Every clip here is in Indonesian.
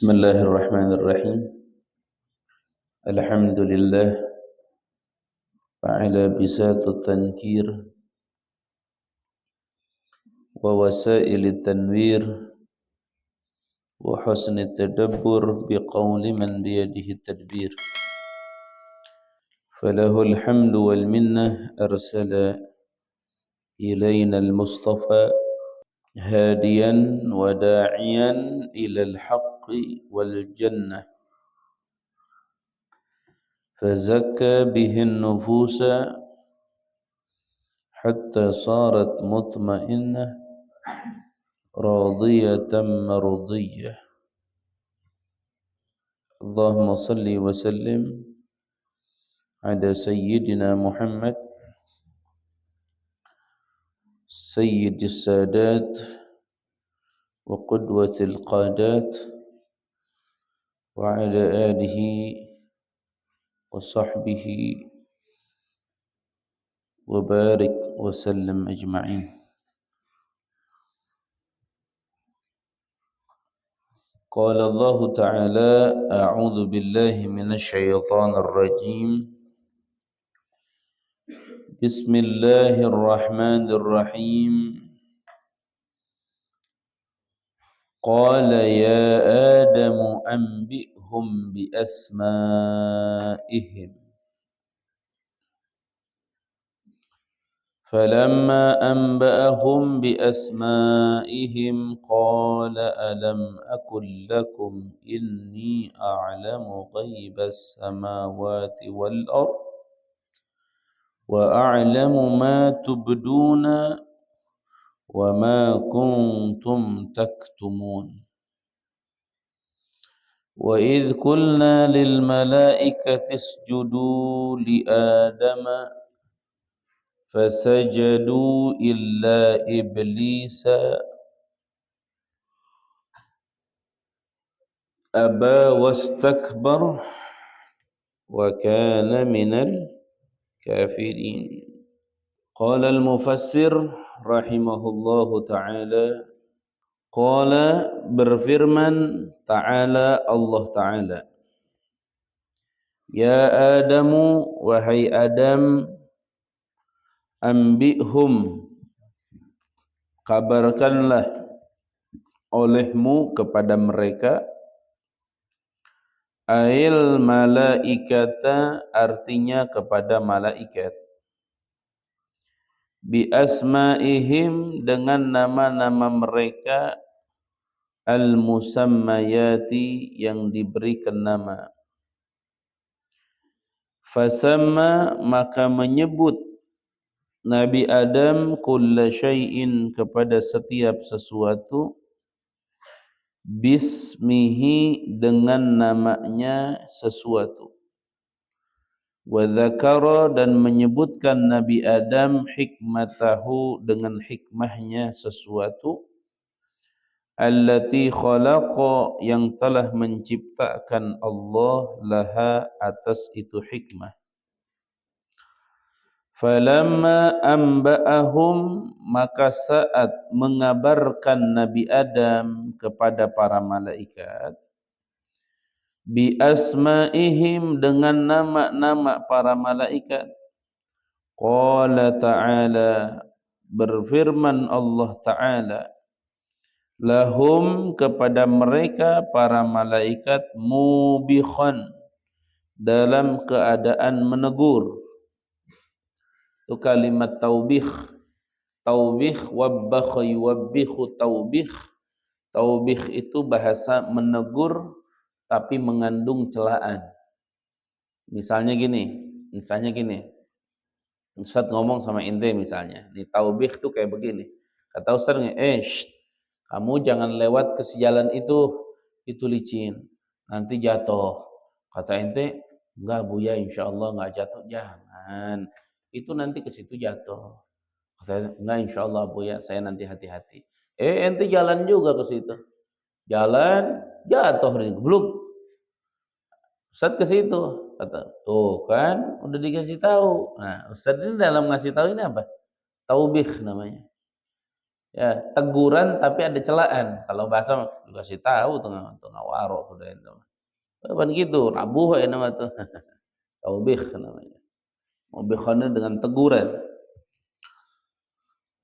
بسم الله الرحمن الرحيم. الحمد لله وعلى بساط التنكير ووسائل التنوير وحسن التدبر بقول من بيده التدبير، فله الحمد والمنة. أرسل إلينا المصطفى هاديا وداعيا إلى الحق والجنة، فزكى به النفوس حتى صارت مطمئنة راضية مرضية. اللهم صل وسلم على سيدنا محمد سيد السادات وقدوة القادات، وعلى آله وصحبه وبارك وسلم أجمعين. قال الله تعالى: أعوذ بالله من الشيطان الرجيم، بسم الله الرحمن الرحيم. قال يا آدم أنبئهم بأسمائهم، فلما أنبأهم بأسمائهم قال ألم أقل لكم إني أعلم غيب السماوات والأرض وأعلم ما تبدون وما كنتم تكتمون. وإذ قلنا للملائكة اسجدوا لآدم فسجدوا إلا إبليس أبى واستكبر وكان من الكافرين. قال المفسر رحمه الله تعالى، قال berfirman ta'ala Allah Ta'ala, ya Adamu wahai Adam, ambihum kabarkanlah olehmu kepada mereka, ail malaikata artinya kepada malaikat, bi asmaihim dengan nama-nama mereka, al musammayati yang diberikan nama. Fasamma maka menyebut Nabi Adam kulla syai'in kepada setiap sesuatu, bismihi dengan namanya sesuatu. Wa dzakara dan menyebutkan Nabi Adam hikmatahu dengan hikmahnya sesuatu, allati khalaqa yang telah menciptakan Allah laha atas itu hikmah. Falamma amba'ahum maka saat mengabarkan Nabi Adam kepada para malaikat, bi asma'ihim dengan nama-nama para malaikat, qala ta'ala berfirman Allah Ta'ala, lahum kepada mereka para malaikat, mubikhan dalam keadaan menegur. Itu kalimat taubih. Taubih wabbakha yuwabbihu taubih. Taubih itu bahasa menegur tapi mengandung celaan. Misalnya gini. Ustaz ngomong sama ente misalnya. Ini taubih itu kayak begini. Kata Ustaz, kamu jangan lewat ke jalan itu licin. Nanti jatuh. Kata ente, enggak Buya, insyaallah enggak jatuh. Jangan. Itu nanti ke situ jatuh. Kata, enggak insyaallah Buya, saya nanti hati-hati. Ente jalan juga ke situ. Jalan, jatuh di gebluk. Ustaz ke situ. Kata, tuh kan udah dikasih tahu. Nah, Ustaz ini dalam ngasih tahu ini apa? Taubih namanya. Ya, teguran tapi ada celaan. Kalau bahasa dikasih tahu tengah waro sudah itu. Bukan gitu, rabuh ya nama tuh. Taubih namanya. Mubikhannya dengan teguran.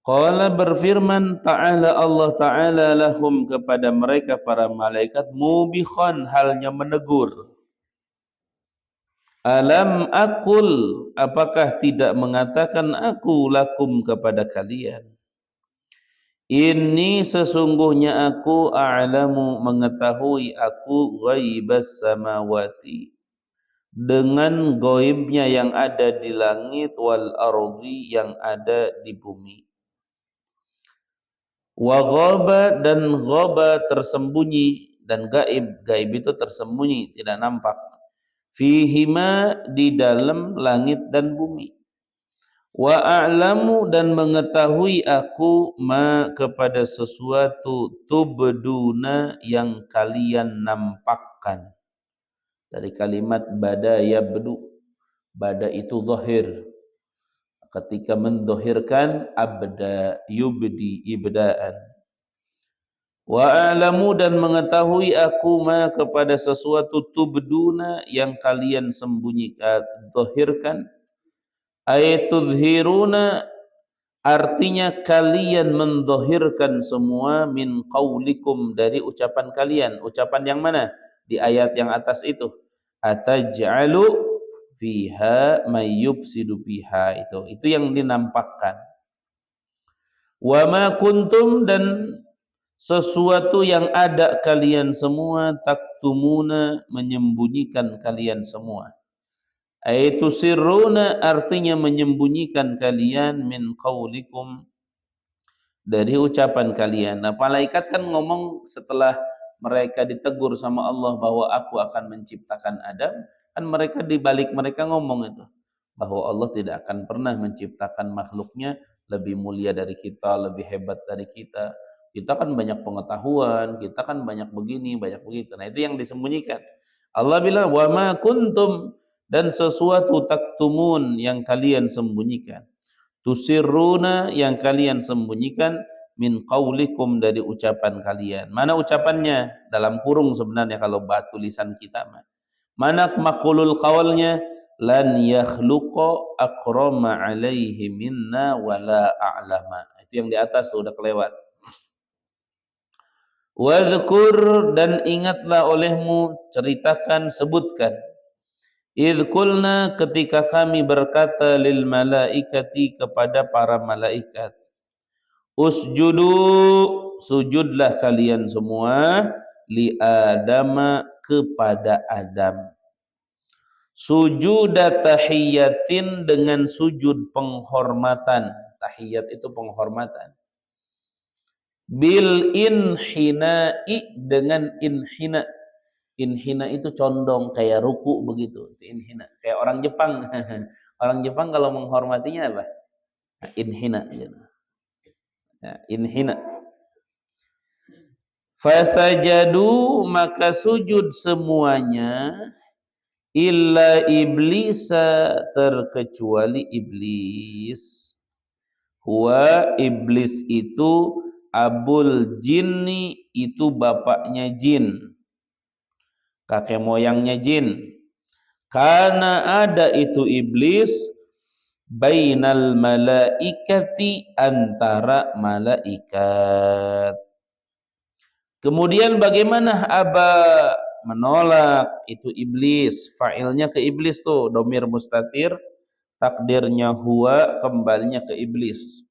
Qala berfirman ta'ala Allah Ta'ala lahum kepada mereka para malaikat mubikhan halnya menegur. Alam akul apakah tidak mengatakan aku lakum kepada kalian. Ini sesungguhnya aku a'lamu mengetahui aku ghaibas samawati dengan gaibnya yang ada di langit wal ardi yang ada di bumi. Wa ghaba dan ghaba tersembunyi dan gaib. Gaib itu tersembunyi, tidak nampak. Fihima di dalam langit dan bumi. Wa a'lamu dan mengetahui aku ma kepada sesuatu tubduna yang kalian nampakkan. Dari kalimat bada yabdu. Bada itu zahir. Ketika mendhahirkan abda yubdi ibdaan. Wa a'lamu dan mengetahui aku ma kepada sesuatu tubduna yang kalian sembunyikan, zahirkan. Ayatudhiruna artinya kalian mendhahirkan semua min qaulikum dari ucapan kalian. Ucapan yang mana? Di ayat yang atas itu. Ataj'alu fiha may yufsidu biha itu. Itu yang dinampakkan. Wa ma kuntum dan sesuatu yang ada kalian semua taktumuna menyembunyikan kalian semua. Aitu sirruna artinya menyembunyikan kalian min qaulikum dari ucapan kalian. Nah, malaikat kan ngomong setelah mereka ditegur sama Allah bahwa aku akan menciptakan Adam, kan mereka di balik mereka ngomong itu bahwa Allah tidak akan pernah menciptakan makhluknya lebih mulia dari kita, lebih hebat dari kita. Kita kan banyak pengetahuan, kita kan banyak begini, banyak begitu. Nah, itu yang disembunyikan. Allah bilang wa ma kuntum dan sesuatu taktumun yang kalian sembunyikan. Tusirruna yang kalian sembunyikan min qaulikum dari ucapan kalian. Mana ucapannya? Dalam kurung sebenarnya kalau tulisan kita mah. Mana maqulul qaulnya? Lan yakhluqa akrama alaihi minna wala a'lama. Itu yang di atas sudah kelewat. Wadhkur dan ingatlah olehmu, ceritakan, sebutkan. Idh qulna ketika kami berkata lil malaikati kepada para malaikat. Usjudu sujudlah kalian semua li Adama kepada Adam. Sujud tahiyatin dengan sujud penghormatan. Tahiyat itu penghormatan. Bil inhina'i dengan inhina. Inhina itu condong kayak ruku begitu. Inhina kayak orang Jepang. Orang Jepang kalau menghormatinya apa? Inhina gitu. Ya, inhina. Fasajadu maka sujud semuanya illa iblisa terkecuali iblis. Huwa iblis itu abul jinni itu bapaknya jin. Kakek moyangnya jin. Karena ada itu iblis bainal malaikati antara malaikat. Kemudian bagaimana aba menolak itu iblis, fa'ilnya ke iblis tuh, domir mustatir, takdirnya huwa kembalinya ke iblis.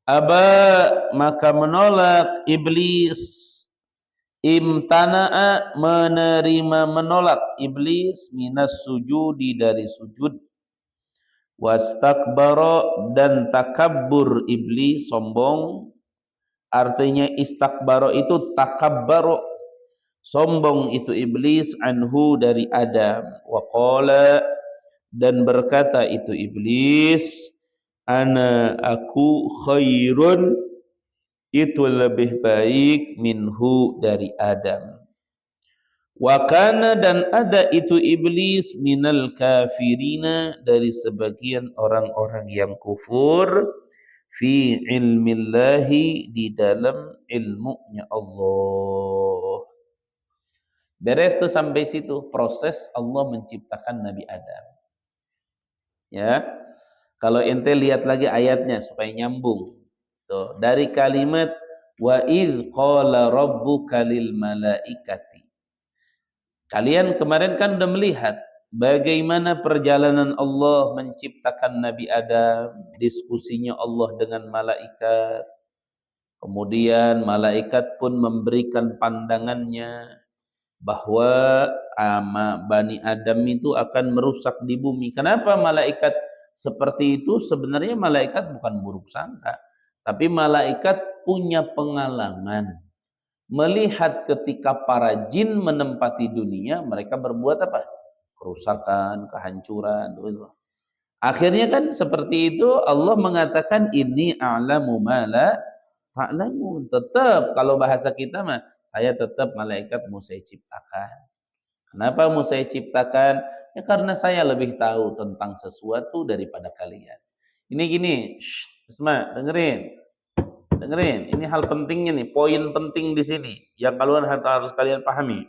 Aba maka menolak iblis, imtana'a menerima menolak iblis minas sujudi dari sujud, wastakbara dan takabbur iblis sombong. Artinya istakbaro itu takabbaro, sombong itu iblis anhu dari Adam. Wa qala dan berkata itu iblis, ana aku khairun itu lebih baik minhu dari Adam. Wa kana dan ada itu iblis minal kafirina dari sebagian orang-orang yang kufur fi ilmillahi, di dalam ilmunya Allah. Beres tuh sampai situ proses Allah menciptakan Nabi Adam. Ya. Kalau ente lihat lagi ayatnya supaya nyambung. Tuh, dari kalimat wa idz qala rabbuka lil malaikati. Kalian kemarin kan udah melihat bagaimana perjalanan Allah menciptakan Nabi Adam, diskusinya Allah dengan malaikat. Kemudian malaikat pun memberikan pandangannya bahwa Bani Adam itu akan merusak di bumi. Kenapa malaikat seperti itu? Sebenarnya malaikat bukan buruk sangka, tapi malaikat punya pengalaman melihat ketika para jin menempati dunia, mereka berbuat apa? Kerusakan, kehancuran. Akhirnya kan seperti itu Allah mengatakan ini a'lamu ma la ta'lamun. Tetap kalau bahasa kita mah saya tetap malaikat mau saya ciptakan. Kenapa mau saya ciptakan? Ya karena saya lebih tahu tentang sesuatu daripada kalian. Ini gini, Asma, dengerin. Dengerin, ini hal pentingnya nih, poin penting di sini yang kalian harus kalian pahami.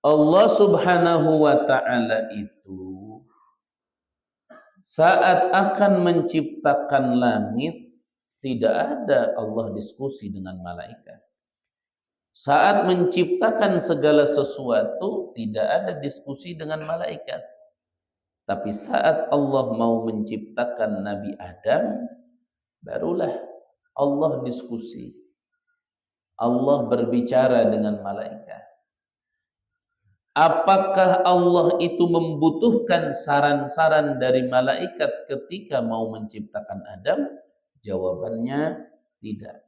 Allah Subhanahu wa taala itu saat akan menciptakan langit, tidak ada Allah diskusi dengan malaikat. Saat menciptakan segala sesuatu, tidak ada diskusi dengan malaikat. Tapi saat Allah mau menciptakan Nabi Adam, barulah Allah diskusi. Allah berbicara dengan malaikat. Apakah Allah itu membutuhkan saran-saran dari malaikat ketika mau menciptakan Adam? Jawabannya tidak.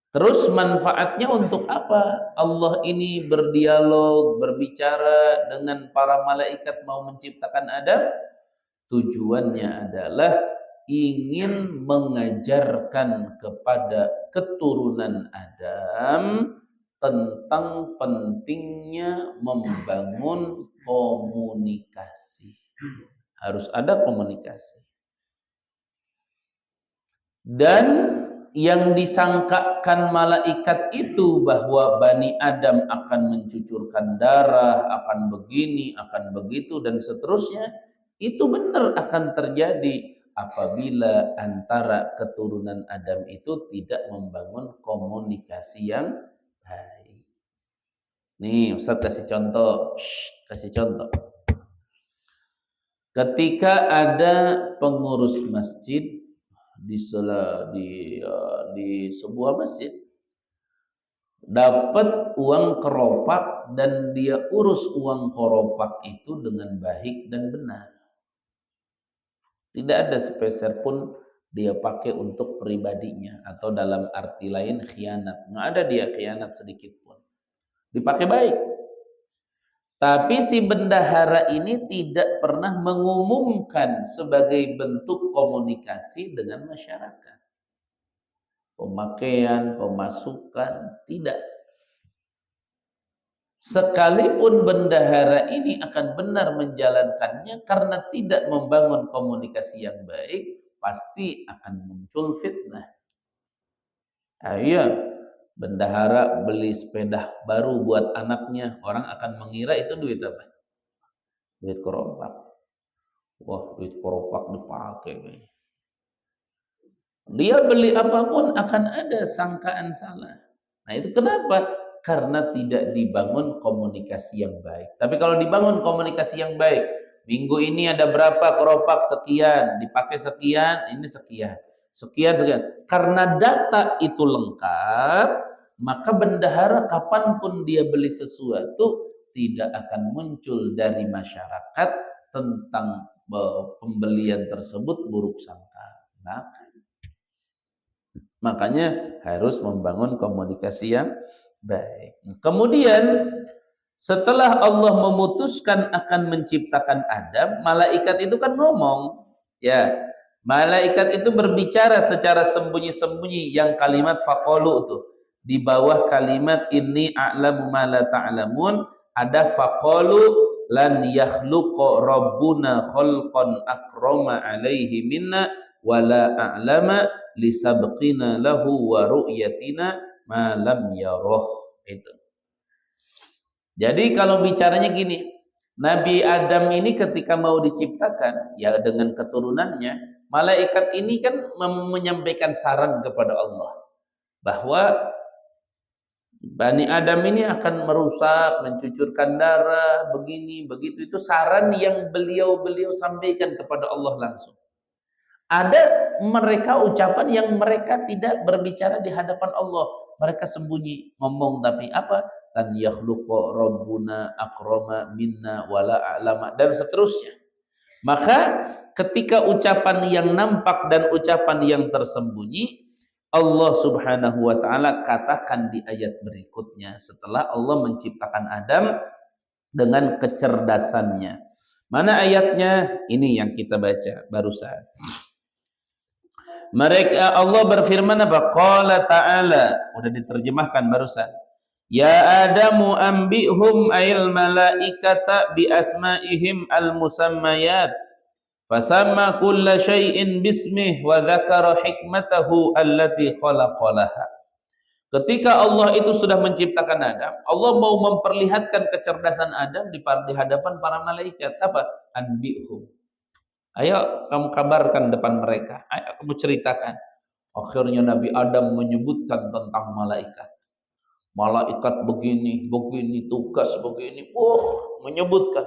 Terus manfaatnya untuk apa? Allah ini berdialog, berbicara dengan para malaikat mau menciptakan Adam. Tujuannya adalah ingin mengajarkan kepada keturunan Adam tentang pentingnya membangun komunikasi. Harus ada komunikasi. Dan yang disangkakan malaikat itu bahwa Bani Adam akan mencucurkan darah, akan begini, akan begitu, dan seterusnya, itu benar akan terjadi apabila antara keturunan Adam itu tidak membangun komunikasi yang baik. Nih, Ustaz kasih contoh. Kasih contoh. Ketika ada pengurus masjid di sebuah masjid dapat uang keropak dan dia urus uang keropak itu dengan baik dan benar. Tidak ada sepeser pun dia pakai untuk pribadinya atau dalam arti lain khianat. Nggak ada dia khianat sedikit pun. Dipakai baik. Tapi si bendahara ini tidak pernah mengumumkan sebagai bentuk komunikasi dengan masyarakat. Pemakaian, pemasukan, tidak. Sekalipun bendahara ini akan benar menjalankannya, karena tidak membangun komunikasi yang baik, pasti akan muncul fitnah. Iya, bendahara beli sepeda baru buat anaknya, orang akan mengira itu duit apa? Duit keropak. Wah, duit keropak dipakai. Dia beli apapun akan ada sangkaan salah. Nah itu kenapa? Karena tidak dibangun komunikasi yang baik. Tapi kalau dibangun komunikasi yang baik, minggu ini ada berapa keropak sekian, dipakai sekian, ini sekian. Sekian. Karena data itu lengkap, maka bendahara kapanpun dia beli sesuatu, tidak akan muncul dari masyarakat tentang pembelian tersebut buruk sangka. Makanya harus membangun komunikasi yang baik. Kemudian setelah Allah memutuskan akan menciptakan Adam, malaikat itu kan ngomong, ya. Malaikat itu berbicara secara sembunyi-sembunyi, yang kalimat faqalu tuh. Di bawah kalimat inni a'lamu ma la ta'lamun ada faqalu lan yakhluqa rabbuna khalqan akrama alaihi minna wala a'lama lisabqina lahu wa ru'yatina ma lam yarah. Itu. Jadi kalau bicaranya gini, Nabi Adam ini ketika mau diciptakan, ya dengan keturunannya, malaikat ini kan menyampaikan saran kepada Allah bahwa Bani Adam ini akan merusak, mencucurkan darah, begini, begitu. Itu saran yang beliau sampaikan kepada Allah langsung. Ada mereka ucapan yang mereka tidak berbicara di hadapan Allah. Mereka sembunyi ngomong tapi apa? Lan yakhluqa rabbuna akrama minna wala a'lama dan seterusnya. Maka ketika ucapan yang nampak dan ucapan yang tersembunyi, Allah Subhanahu wa taala katakan di ayat berikutnya setelah Allah menciptakan Adam dengan kecerdasannya. Mana ayatnya? Ini yang kita baca barusan. Mereka Allah berfirman apa? Qala ta'ala. Udah diterjemahkan barusan. Ya Adamu ambihum ayil malaikata bi asma'ihim al-musammayat. Fasamma kulla syai'in bismih wa dzakara hikmatahu allati khalaqalaha. Ketika Allah itu sudah menciptakan Adam, Allah mau memperlihatkan kecerdasan Adam di hadapan para malaikat. Apa? Anbihum. Ayo kamu kabarkan depan mereka. Ayo kamu ceritakan. Akhirnya Nabi Adam menyebutkan tentang malaikat. Malaikat begini, begini, tugas begini. Menyebutkan.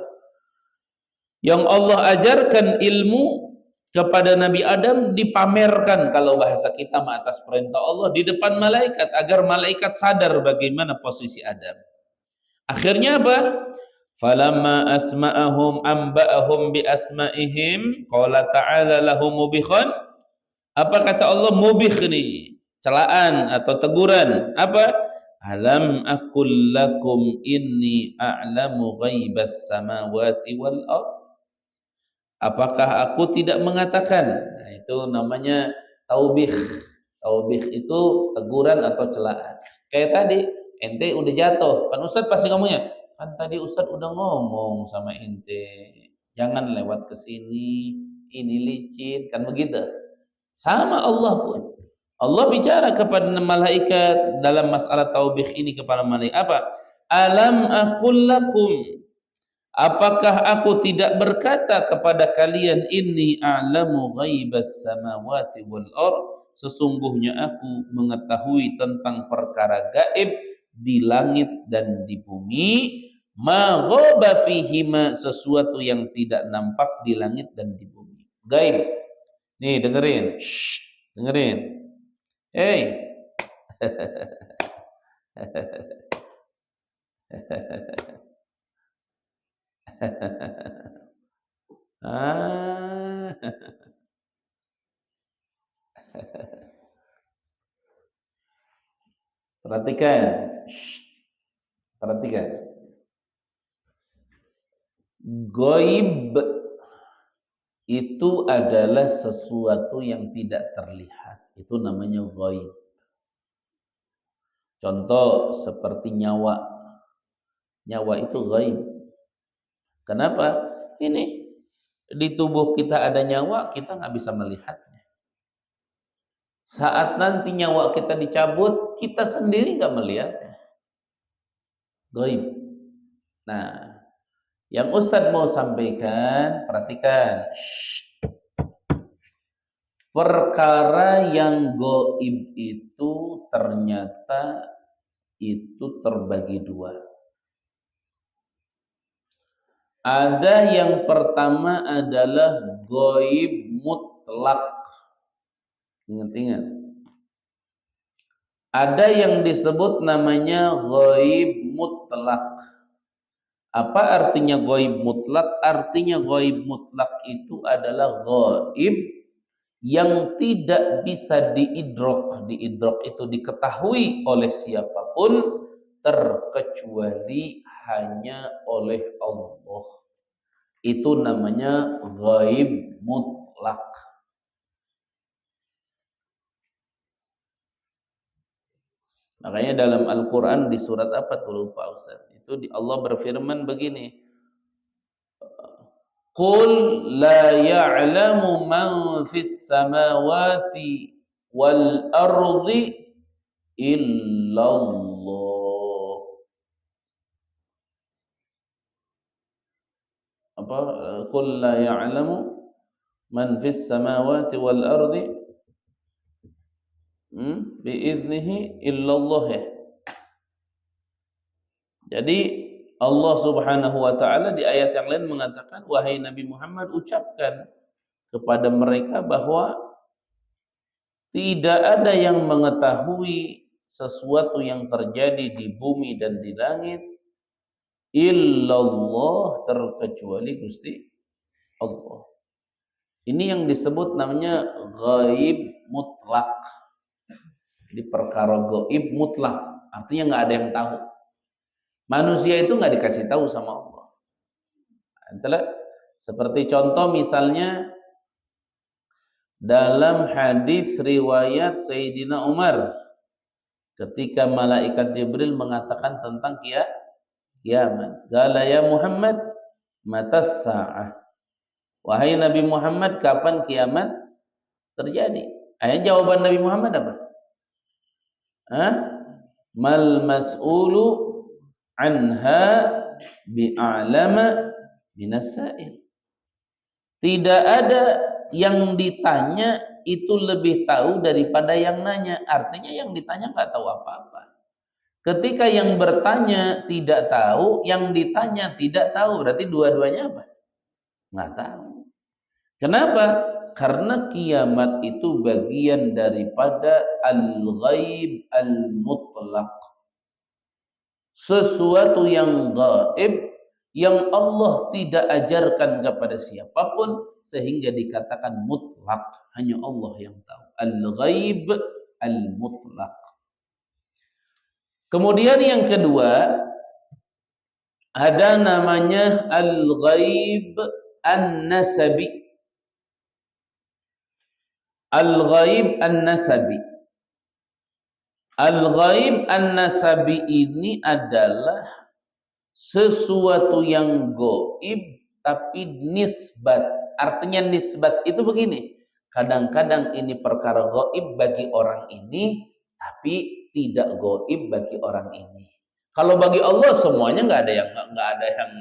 Yang Allah ajarkan ilmu kepada Nabi Adam dipamerkan kalau bahasa kita atas perintah Allah di depan malaikat agar malaikat sadar bagaimana posisi Adam. Akhirnya apa? Falamma asma'ahum amba'ahum bi asma'ihim qala ta'ala lahum mubikhan. Apa kata Allah? Mubikh nih, celaan atau teguran. Apa? Alam aqul lakum inni a'lamu ghaibas samawati wal ardh. Apakah aku tidak mengatakan? Nah, itu namanya taubih. Taubih itu teguran atau celaan. Kayak tadi, ente udah jatuh. Kan Ustaz pasti ngomongnya, kan tadi Ustaz udah ngomong sama ente. Jangan lewat ke sini, ini licin. Kan begitu. Sama Allah pun. Allah bicara kepada malaikat dalam masalah taubih ini kepada malaikat. Apa? Alam aqul lakum. Apakah aku tidak berkata kepada kalian inni a'lamu ghaibas samawati wal ardh, sesungguhnya aku mengetahui tentang perkara gaib di langit dan di bumi, ma ghaba fihima, sesuatu yang tidak nampak di langit dan di bumi. Gaib. Nih dengerin. Shh, dengerin. Hey. Ah. Perhatikan. Shh. Perhatikan. Goib itu adalah sesuatu yang tidak terlihat. Itu namanya goib. Contoh seperti nyawa. Nyawa itu goib. Kenapa? Ini di tubuh kita ada nyawa, kita nggak bisa melihatnya. Saat nanti nyawa kita dicabut, kita sendiri nggak melihatnya. Goib. Nah, yang Ustadz mau sampaikan, perhatikan. Perkara yang goib itu ternyata itu terbagi dua. Ada yang pertama adalah goib mutlak. Ingat-ingat. Ada yang disebut namanya goib mutlak. Apa artinya goib mutlak? Artinya goib mutlak itu adalah goib yang tidak bisa diidrok. Diidrok itu diketahui oleh siapapun terkecuali hanya oleh Allah. Itu namanya goib mutlak. Makanya dalam Al-Quran di surat apa tuh lupa Ustaz. Itu Allah berfirman begini. Qul la ya'lamu man fis samawati wal ardi illallah. Apa? Qul la ya'lamu man fis samawati wal ardi biiznihi illallah ya. Jadi Allah Subhanahu wa taala di ayat yang lain mengatakan, wahai Nabi Muhammad, ucapkan kepada mereka bahwa tidak ada yang mengetahui sesuatu yang terjadi di bumi dan di langit illallah, terkecuali Gusti Allah. Ini yang disebut namanya ghaib mutlak. Jadi perkara gaib mutlak, artinya nggak ada yang tahu. Manusia itu nggak dikasih tahu sama Allah. Itulah seperti contoh misalnya dalam hadis riwayat Sayyidina Umar ketika malaikat Jibril mengatakan tentang kiamat. Qala ya Muhammad, matas sa'ah. Wahai Nabi Muhammad, kapan kiamat terjadi? Jawaban Nabi Muhammad apa? Mal mas'ulu anha bi'alama minas sa'il. Tidak ada yang ditanya itu lebih tahu daripada yang nanya. Artinya yang ditanya nggak tahu apa-apa. Ketika yang bertanya tidak tahu, yang ditanya tidak tahu, berarti dua-duanya apa? Nggak tahu. Kenapa? Karena kiamat itu bagian daripada al-ghaib al-mutlaq. Sesuatu yang gaib yang Allah tidak ajarkan kepada siapapun sehingga dikatakan mutlak, hanya Allah yang tahu. Al-ghaib al-mutlaq. Kemudian yang kedua ada namanya al-ghaib an-nasabi. Al-ghaib an-nasabi. Al-ghaib an-nasabi ini adalah sesuatu yang gaib tapi nisbat. Artinya nisbat itu begini. Kadang-kadang ini perkara gaib bagi orang ini tapi tidak gaib bagi orang ini. Kalau bagi Allah semuanya nggak ada yang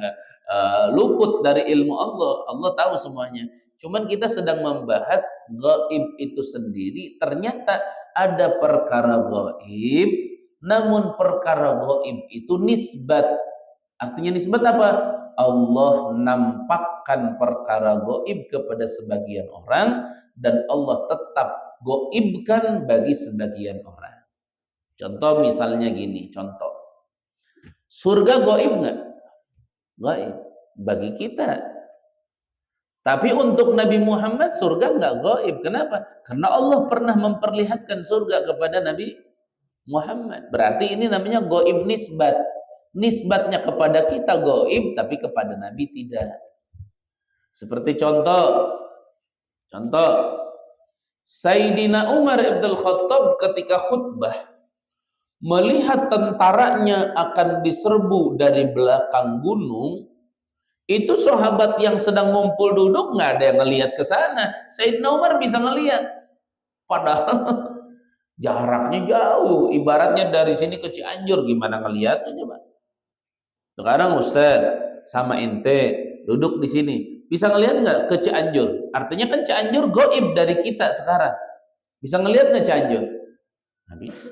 luput dari ilmu Allah. Allah tahu semuanya. Cuman kita sedang membahas gaib itu sendiri. Ternyata ada perkara gaib, namun perkara gaib itu nisbat. Artinya nisbat apa? Allah nampakkan perkara gaib kepada sebagian orang dan Allah tetap gaibkan bagi sebagian orang. Contoh misalnya gini, contoh. Surga gaib enggak? Gaib bagi kita. Tapi untuk Nabi Muhammad surga enggak gaib. Kenapa? Karena Allah pernah memperlihatkan surga kepada Nabi Muhammad. Berarti ini namanya gaib nisbat. Nisbatnya kepada kita gaib, tapi kepada Nabi tidak. Seperti contoh Sayyidina Umar ibn Khattab ketika khutbah melihat tentaranya akan diserbu dari belakang gunung, itu sahabat yang sedang ngumpul duduk nggak ada yang ngelihat ke sana. Sayyidina Umar bisa ngelihat, padahal jaraknya jauh. Ibaratnya dari sini ke Cianjur, gimana ngelihatnya coba? Sekarang Ustaz sama ente duduk di sini, bisa ngelihat nggak ke Cianjur? Artinya kan Cianjur gaib dari kita sekarang. Bisa ngelihat nggak Cianjur? Nggak bisa.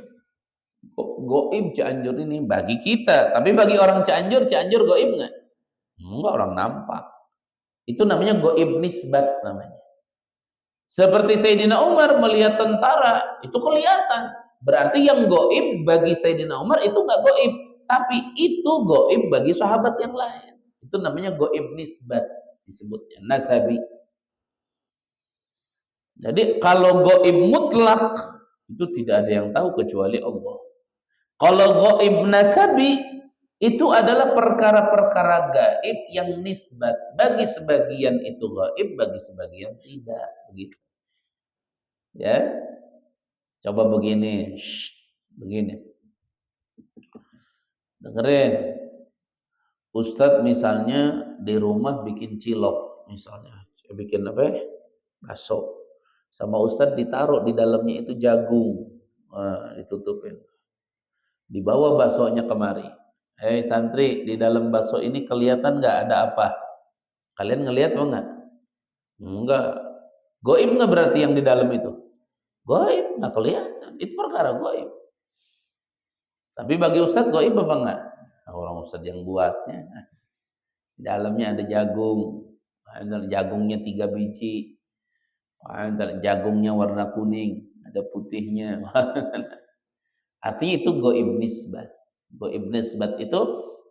Gaib Cianjur ini bagi kita, tapi bagi orang Cianjur gaib nggak? Enggak, orang nampak. Itu namanya gaib nisbat namanya. Seperti Sayyidina Umar melihat tentara, itu kelihatan. Berarti yang gaib bagi Sayyidina Umar itu nggak gaib, tapi itu gaib bagi sahabat yang lain. Itu namanya gaib nisbat disebutnya, nasabi. Jadi kalau gaib mutlak itu tidak ada yang tahu kecuali Allah. Kalau gaib nasabi itu adalah perkara-perkara gaib yang nisbat. Bagi sebagian itu gaib, bagi sebagian tidak. Begitu. Ya, coba begini. Begini. Dengerin. Ustadz misalnya di rumah bikin cilok. misalnya. Saya bikin apa ya? Bakso. Sama Ustadz ditaruh di dalamnya itu jagung. Ditutupin. Dibawa baksonya kemari. Santri, di dalam bakso ini kelihatan nggak ada apa? Kalian ngelihat apa enggak? Enggak. Goib nggak berarti yang di dalam itu? Goib, nggak kelihatan. Itu perkara goib. Tapi bagi Ustadz goib apa enggak? Nah, orang Ustadz yang buatnya. Di dalamnya ada jagung. Jagungnya 3 biji. Jagungnya warna kuning. Ada putihnya. Artinya itu goib nisbat. Goib nisbat itu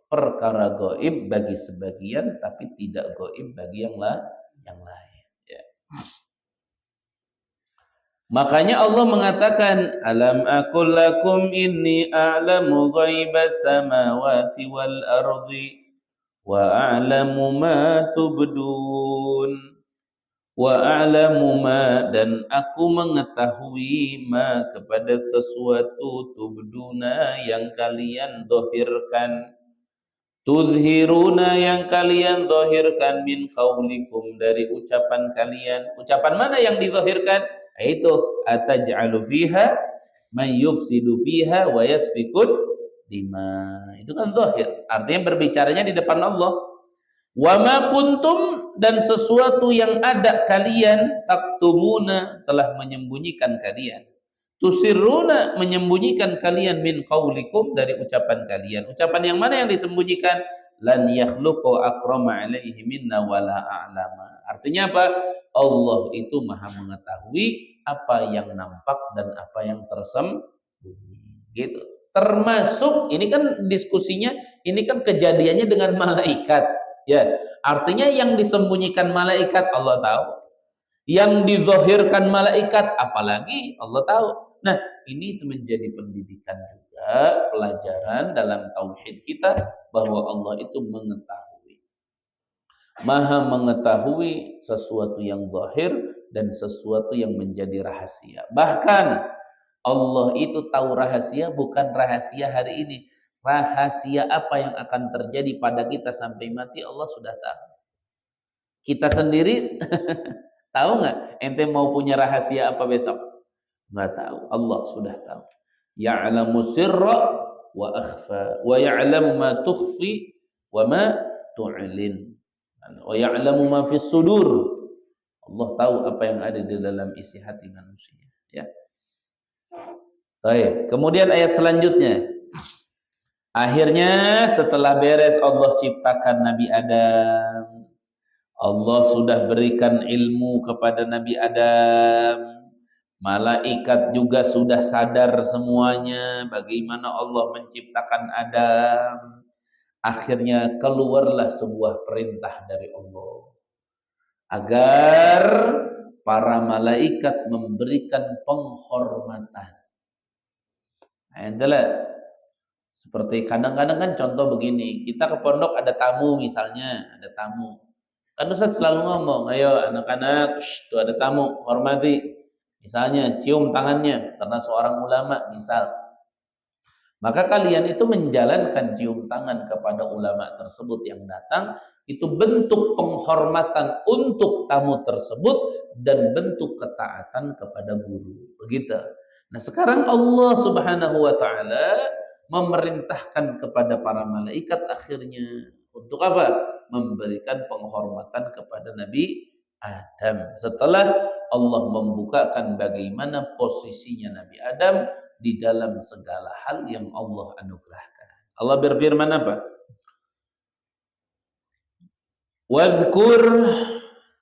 perkara goib bagi sebagian, tapi tidak goib bagi yang lain. Ya. Makanya Allah mengatakan, alam aqul lakum inni a'lamu ghaibas samawati wal ardi wa a'lamu ma tubdun wa a'lamu ma, dan aku mengetahui ma kepada sesuatu tubduna yang kalian zahirkan, tuzhiruna yang kalian zahirkan, min qaulikum dari ucapan kalian. Ucapan mana yang dizahirkan? Yaitu ataj'alu fiha may yufsidu fiha wa yasfikut dima. Itu kan zahir. Artinya berbicaranya di depan Allah. Wa ma kuntum, dan sesuatu yang ada kalian, taktumuna telah menyembunyikan kalian, tusirruna menyembunyikan kalian, min qaulikum dari ucapan kalian. Ucapan yang mana yang disembunyikan? Lan yakhluqu akrama alaihi minna wala a'lama. Artinya apa? Allah itu maha mengetahui apa yang nampak dan apa yang tersembunyi. Gitu. Termasuk ini kan diskusinya, ini kan kejadiannya dengan malaikat. Ya, artinya yang disembunyikan malaikat Allah tahu, yang dizahirkan malaikat apalagi Allah tahu. Nah, ini menjadi pendidikan juga, pelajaran dalam tauhid kita bahwa Allah itu mengetahui, maha mengetahui sesuatu yang zahir dan sesuatu yang menjadi rahasia. Bahkan Allah itu tahu rahasia, bukan rahasia hari ini. Rahasia apa yang akan terjadi pada kita sampai mati Allah sudah tahu. Kita sendiri tahu nggak? Ente mau punya rahasia apa besok? Nggak tahu. Allah sudah tahu. Ya'lamu sirra wa akhfa wa ya'lamu ma tukhfi wa ma tu'lin wa ya'lamu ma fis sudur. Allah tahu apa yang ada di dalam isi hati manusia. Ya. Baik. Kemudian ayat selanjutnya. Akhirnya setelah beres Allah ciptakan Nabi Adam, Allah sudah berikan ilmu kepada Nabi Adam, malaikat juga sudah sadar semuanya bagaimana Allah menciptakan Adam. Akhirnya keluarlah sebuah perintah dari Allah agar para malaikat memberikan penghormatan. Adalah seperti kadang-kadang kan contoh begini, kita ke pondok ada tamu misalnya, ada tamu. Kan Ustaz selalu ngomong, ayo anak-anak, tuh ada tamu, hormati. Misalnya cium tangannya karena seorang ulama misal. Maka kalian itu menjalankan cium tangan kepada ulama tersebut yang datang, itu bentuk penghormatan untuk tamu tersebut dan bentuk ketaatan kepada guru. Begitu. Nah, sekarang Allah Subhanahu wa taala memerintahkan kepada para malaikat akhirnya untuk apa? Memberikan penghormatan kepada Nabi Adam. Setelah Allah membukakan bagaimana posisinya Nabi Adam di dalam segala hal yang Allah anugerahkan. Allah berfirman apa? Wadhkur,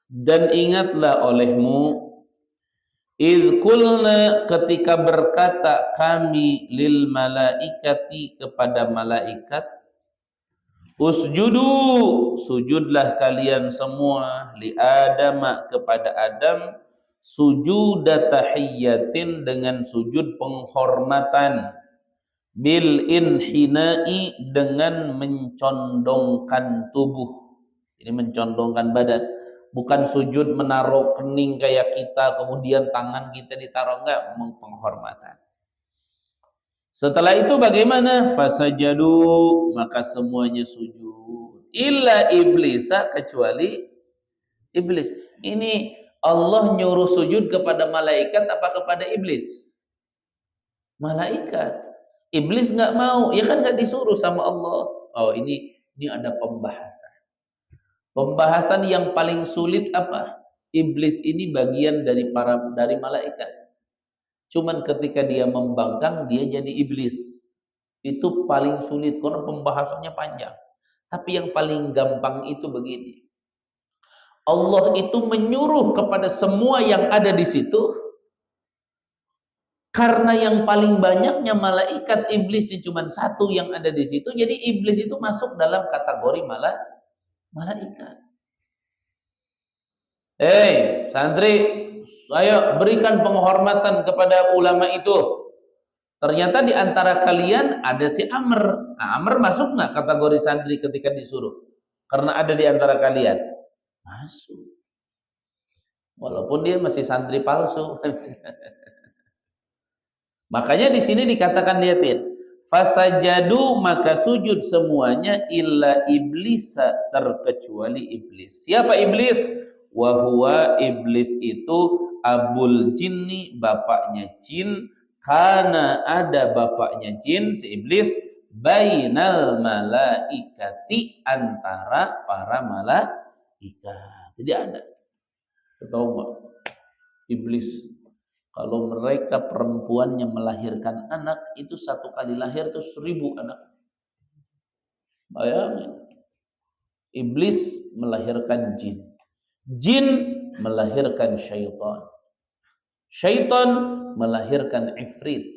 dan ingatlah olehmu, idh qulna, ketika berkata kami, lil malaikati, kepada malaikat, usjudu, sujudlah kalian semua, li Adama, kepada Adam, sujuda tahiyyatin, dengan sujud penghormatan, bil inhinai, dengan mencondongkan tubuh. Ini mencondongkan badan. Bukan sujud menaruh kening kayak kita, kemudian tangan kita ditaruh, enggak, penghormatan. Setelah itu bagaimana? Fasajadu, maka semuanya sujud. Illa iblisa, kecuali Iblis. Ini Allah nyuruh sujud kepada malaikat apa kepada iblis? Malaikat. Iblis nggak mau, ya kan nggak disuruh sama Allah. Oh, ini ada pembahasan. Pembahasan yang paling sulit apa? Iblis ini bagian dari malaikat. Cuman ketika dia membangkang, dia jadi iblis. Itu paling sulit karena pembahasannya panjang. Tapi yang paling gampang itu begini. Allah itu menyuruh kepada semua yang ada di situ, karena yang paling banyaknya malaikat, iblis cuma satu yang ada di situ, jadi iblis itu masuk dalam kategori malaikat. Santri, saya berikan penghormatan kepada ulama itu. Ternyata di antara kalian ada si Amr. Nah, Amr masuk nggak kategori santri ketika disuruh? Karena ada di antara kalian. Masuk. Walaupun dia masih santri palsu. Makanya di sini dikatakan lihatin, fasajadu maka sujud semuanya illa iblis terkecuali iblis. Siapa iblis? Wahwa iblis itu abul jinni, bapaknya jin, karena ada bapaknya jin si iblis bainal malaikati, antara para malaikat. Jadi ada. Tahu nggak? Iblis kalau mereka perempuannya melahirkan anak, itu satu kali lahir itu 1000 anak. Bayangin. Iblis melahirkan jin. Jin melahirkan syaitan. Syaitan melahirkan ifrit.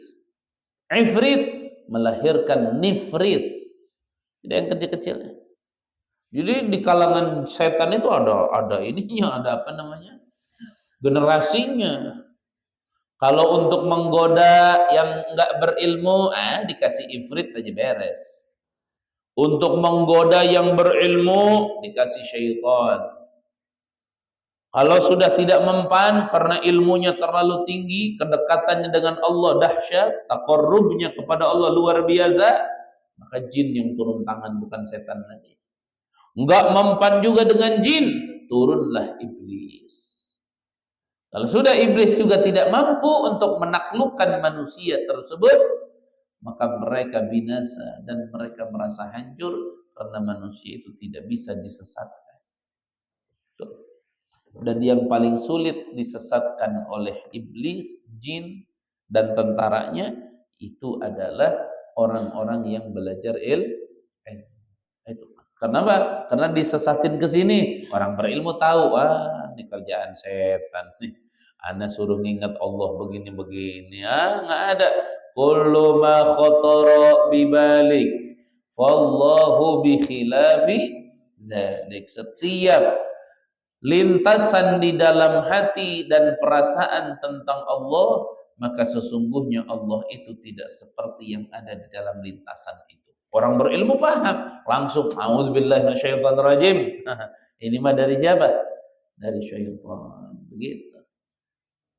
Ifrit melahirkan nifrit. Jadi yang kecil-kecil. Jadi di kalangan setan itu ada ininya, ada apa namanya? Generasinya. Kalau untuk menggoda yang enggak berilmu, dikasih ifrit aja beres. Untuk menggoda yang berilmu, dikasih syaitan. Kalau sudah tidak mempan karena ilmunya terlalu tinggi, kedekatannya dengan Allah dahsyat, taqarrubnya kepada Allah luar biasa, maka jin yang turun tangan, bukan setan lagi. Enggak mempan juga dengan jin, turunlah iblis. Kalau sudah iblis juga tidak mampu untuk menaklukkan manusia tersebut, maka mereka binasa dan mereka merasa hancur karena manusia itu tidak bisa disesatkan. Dan yang paling sulit disesatkan oleh iblis, jin, dan tentaranya itu adalah orang-orang yang belajar ilmu. Itu. Kenapa? Karena disesatin ke sini, orang berilmu tahu, ini kerjaan setan nih. Ana suruh ngingat Allah begini-begini. Nggak ada. Kullu ma khatara bibalik wallahu bi khilafi dzalik. Setiap lintasan di dalam hati dan perasaan tentang Allah, maka sesungguhnya Allah itu tidak seperti yang ada di dalam lintasan itu. Orang berilmu paham, langsung a'udzubillahi minasyaitonirrajim. Ini mah dari siapa? Dari syaitan. Begitu.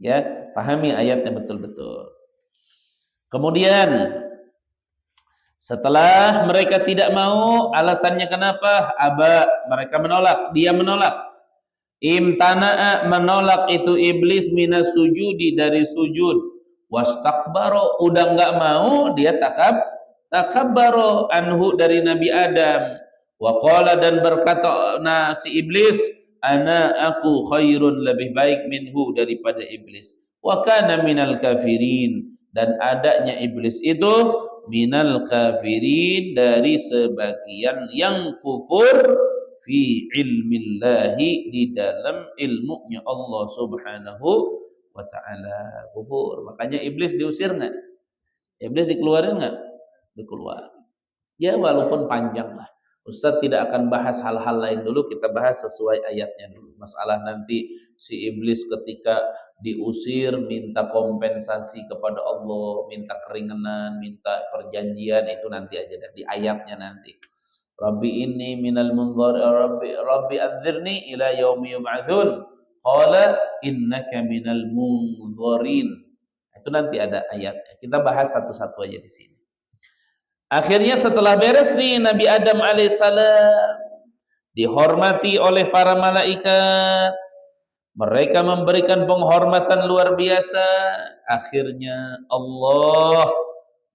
Ya, pahami ayatnya betul-betul. Kemudian setelah mereka tidak mau, alasannya kenapa? Mereka menolak, dia menolak. Imtana'a, menolak itu iblis minas sujudi, dari sujud. Wastakbaro, udah enggak mau, dia takabbaro anhu, dari Nabi Adam. Wa qala, dan berkata si iblis, aku khairun, lebih baik minhu, daripada iblis. Wa kana minal kafirin, dan adanya iblis itu minal kafirin, dari sebagian yang kufur fi ilmillahi, di dalam ilmunya Allah subhanahu wa ta'ala. Kufur. Makanya iblis diusir nggak? Iblis dikeluarin nggak? Dikeluar. Ya walaupun panjang lah. Ustaz tidak akan bahas hal-hal lain dulu, kita bahas sesuai ayatnya dulu. Masalah nanti si iblis ketika diusir minta kompensasi kepada Allah, minta keringanan, minta perjanjian, itu nanti aja di ayatnya nanti. Rabbi inni minal munzar, Rabbi anzirni ila yaumi yub'atsun. Qala innaka minal munzarin. Itu nanti ada ayatnya. Kita bahas satu-satu aja di sini. Akhirnya setelah beres nih Nabi Adam alaihissalam, dihormati oleh para malaikat, mereka memberikan penghormatan luar biasa. Akhirnya Allah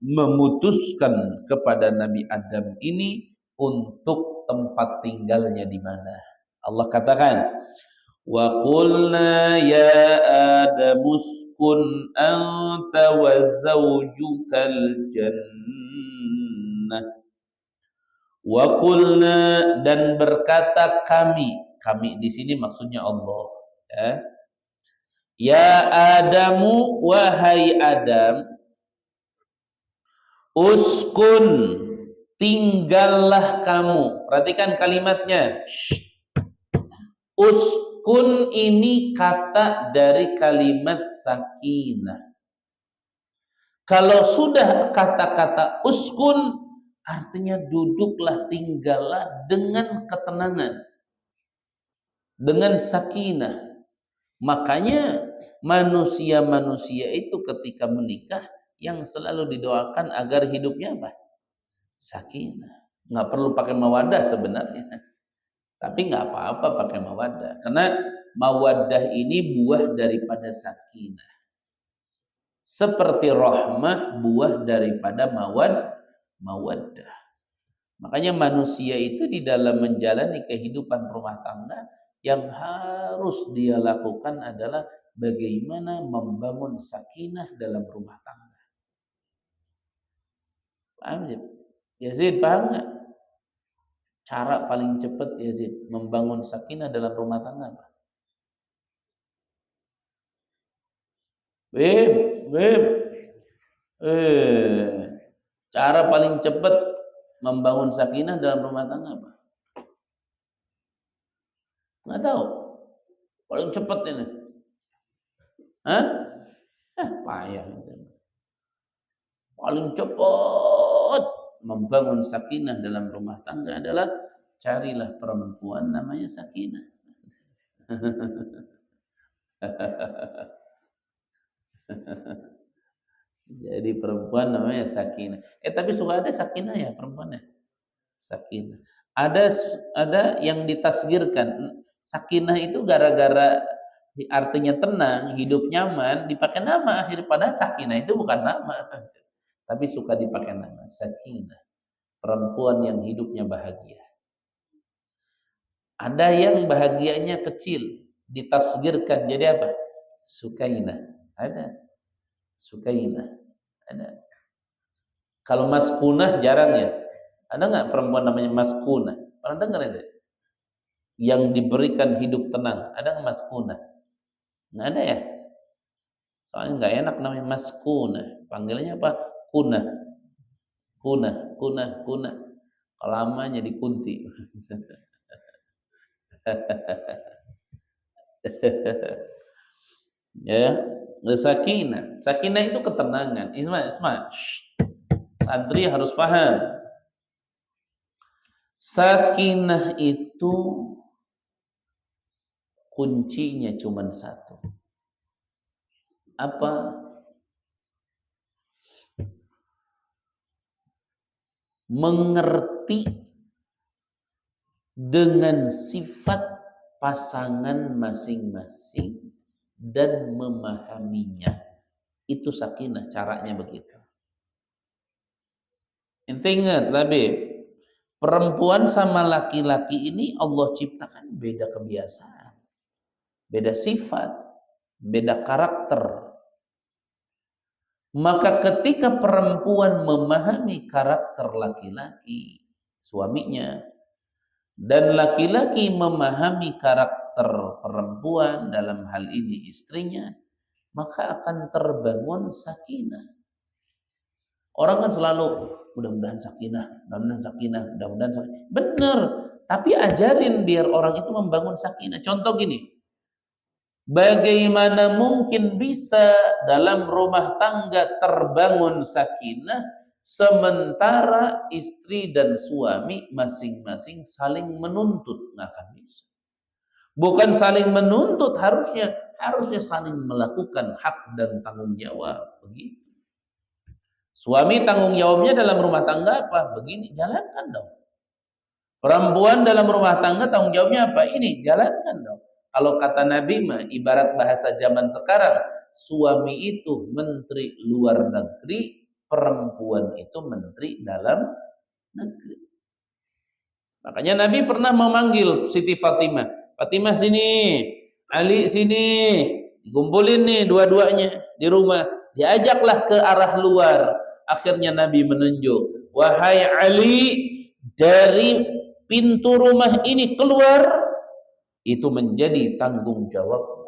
memutuskan kepada Nabi Adam ini untuk tempat tinggalnya di mana. Allah katakan, wa qulna ya Adam uskun anta wa zawjukal jannah. Wa qulna, dan berkata kami di sini maksudnya Allah, ya. Ya Adamu, wahai Adam, uskun, tinggallah kamu. Perhatikan kalimatnya. Uskun ini kata dari kalimat sakinah. Kalau sudah kata-kata uskun, artinya duduklah, tinggallah dengan ketenangan, dengan sakinah. Makanya manusia-manusia itu ketika menikah yang selalu didoakan agar hidupnya apa? Sakinah. Nggak perlu pakai mawaddah sebenarnya, tapi nggak apa-apa pakai mawaddah, karena mawaddah ini buah daripada sakinah, seperti rahmah buah daripada mawaddah. Makanya manusia itu di dalam menjalani kehidupan rumah tangga, yang harus dia lakukan adalah bagaimana membangun sakinah dalam rumah tangga. Paham Yazid? Yazid paham nggak? Cara paling cepat Yazid membangun sakinah dalam rumah tangga apa? Beb. Cara paling cepat membangun sakinah dalam rumah tangga apa? Nggak tahu. Paling cepat ini. Hah? Payah. Paling cepat membangun sakinah dalam rumah tangga adalah carilah perempuan namanya sakinah. Jadi perempuan namanya sakinah. Tapi suka ada sakinah ya perempuannya. Sakinah. Ada yang ditasgirkan. Sakinah itu gara-gara artinya tenang, hidup nyaman, dipakai nama akhir, pada sakinah itu bukan nama. Tapi suka dipakai nama sakinah. Perempuan yang hidupnya bahagia. Ada yang bahagianya kecil, ditasgirkan jadi apa? Sukainah. Ada. Sukainah. Ada. Kalau maskunah jarang ya. Ada nggak perempuan namanya maskunah? Pernah dengar itu? Yang diberikan hidup tenang. Ada nggak maskunah? Nggak ada ya. Soalnya nggak enak namanya maskunah. Panggilannya apa? Kunah. Kunah. Kalau lama jadi kunti. Ya, sakinah. Sakinah itu ketenangan. Isma. Santri harus paham. Sakinah itu kuncinya cuma satu. Apa? Mengerti dengan sifat pasangan masing-masing dan memahaminya. Itu sakinah, caranya begitu. Ente ingat, Labib, perempuan sama laki-laki ini Allah ciptakan beda kebiasaan, beda sifat, beda karakter. Maka ketika perempuan memahami karakter laki-laki, suaminya, dan laki-laki memahami karakter perempuan, dalam hal ini istrinya, maka akan terbangun sakinah. Orang kan selalu mudah-mudahan sakinah. Benar, tapi ajarin biar orang itu membangun sakinah. Contoh gini, bagaimana mungkin bisa dalam rumah tangga terbangun sakinah sementara istri dan suami masing-masing saling menuntut? Nggak akan bisa. Bukan saling menuntut, harusnya saling melakukan hak dan tanggung jawab. Begitu. Suami tanggung jawabnya dalam rumah tangga apa? Begini, jalankan dong. Perempuan dalam rumah tangga tanggung jawabnya apa? Ini jalankan dong. Kalau kata Nabi mah ibarat bahasa zaman sekarang, suami itu menteri luar negeri, perempuan itu menteri dalam negeri. Makanya Nabi pernah memanggil Siti Fatimah. Fatimah sini, Ali sini. Dikumpulin nih dua-duanya di rumah. Diajaklah ke arah luar. Akhirnya Nabi menunjuk, wahai Ali, dari pintu rumah ini keluar, itu menjadi tanggung jawabmu.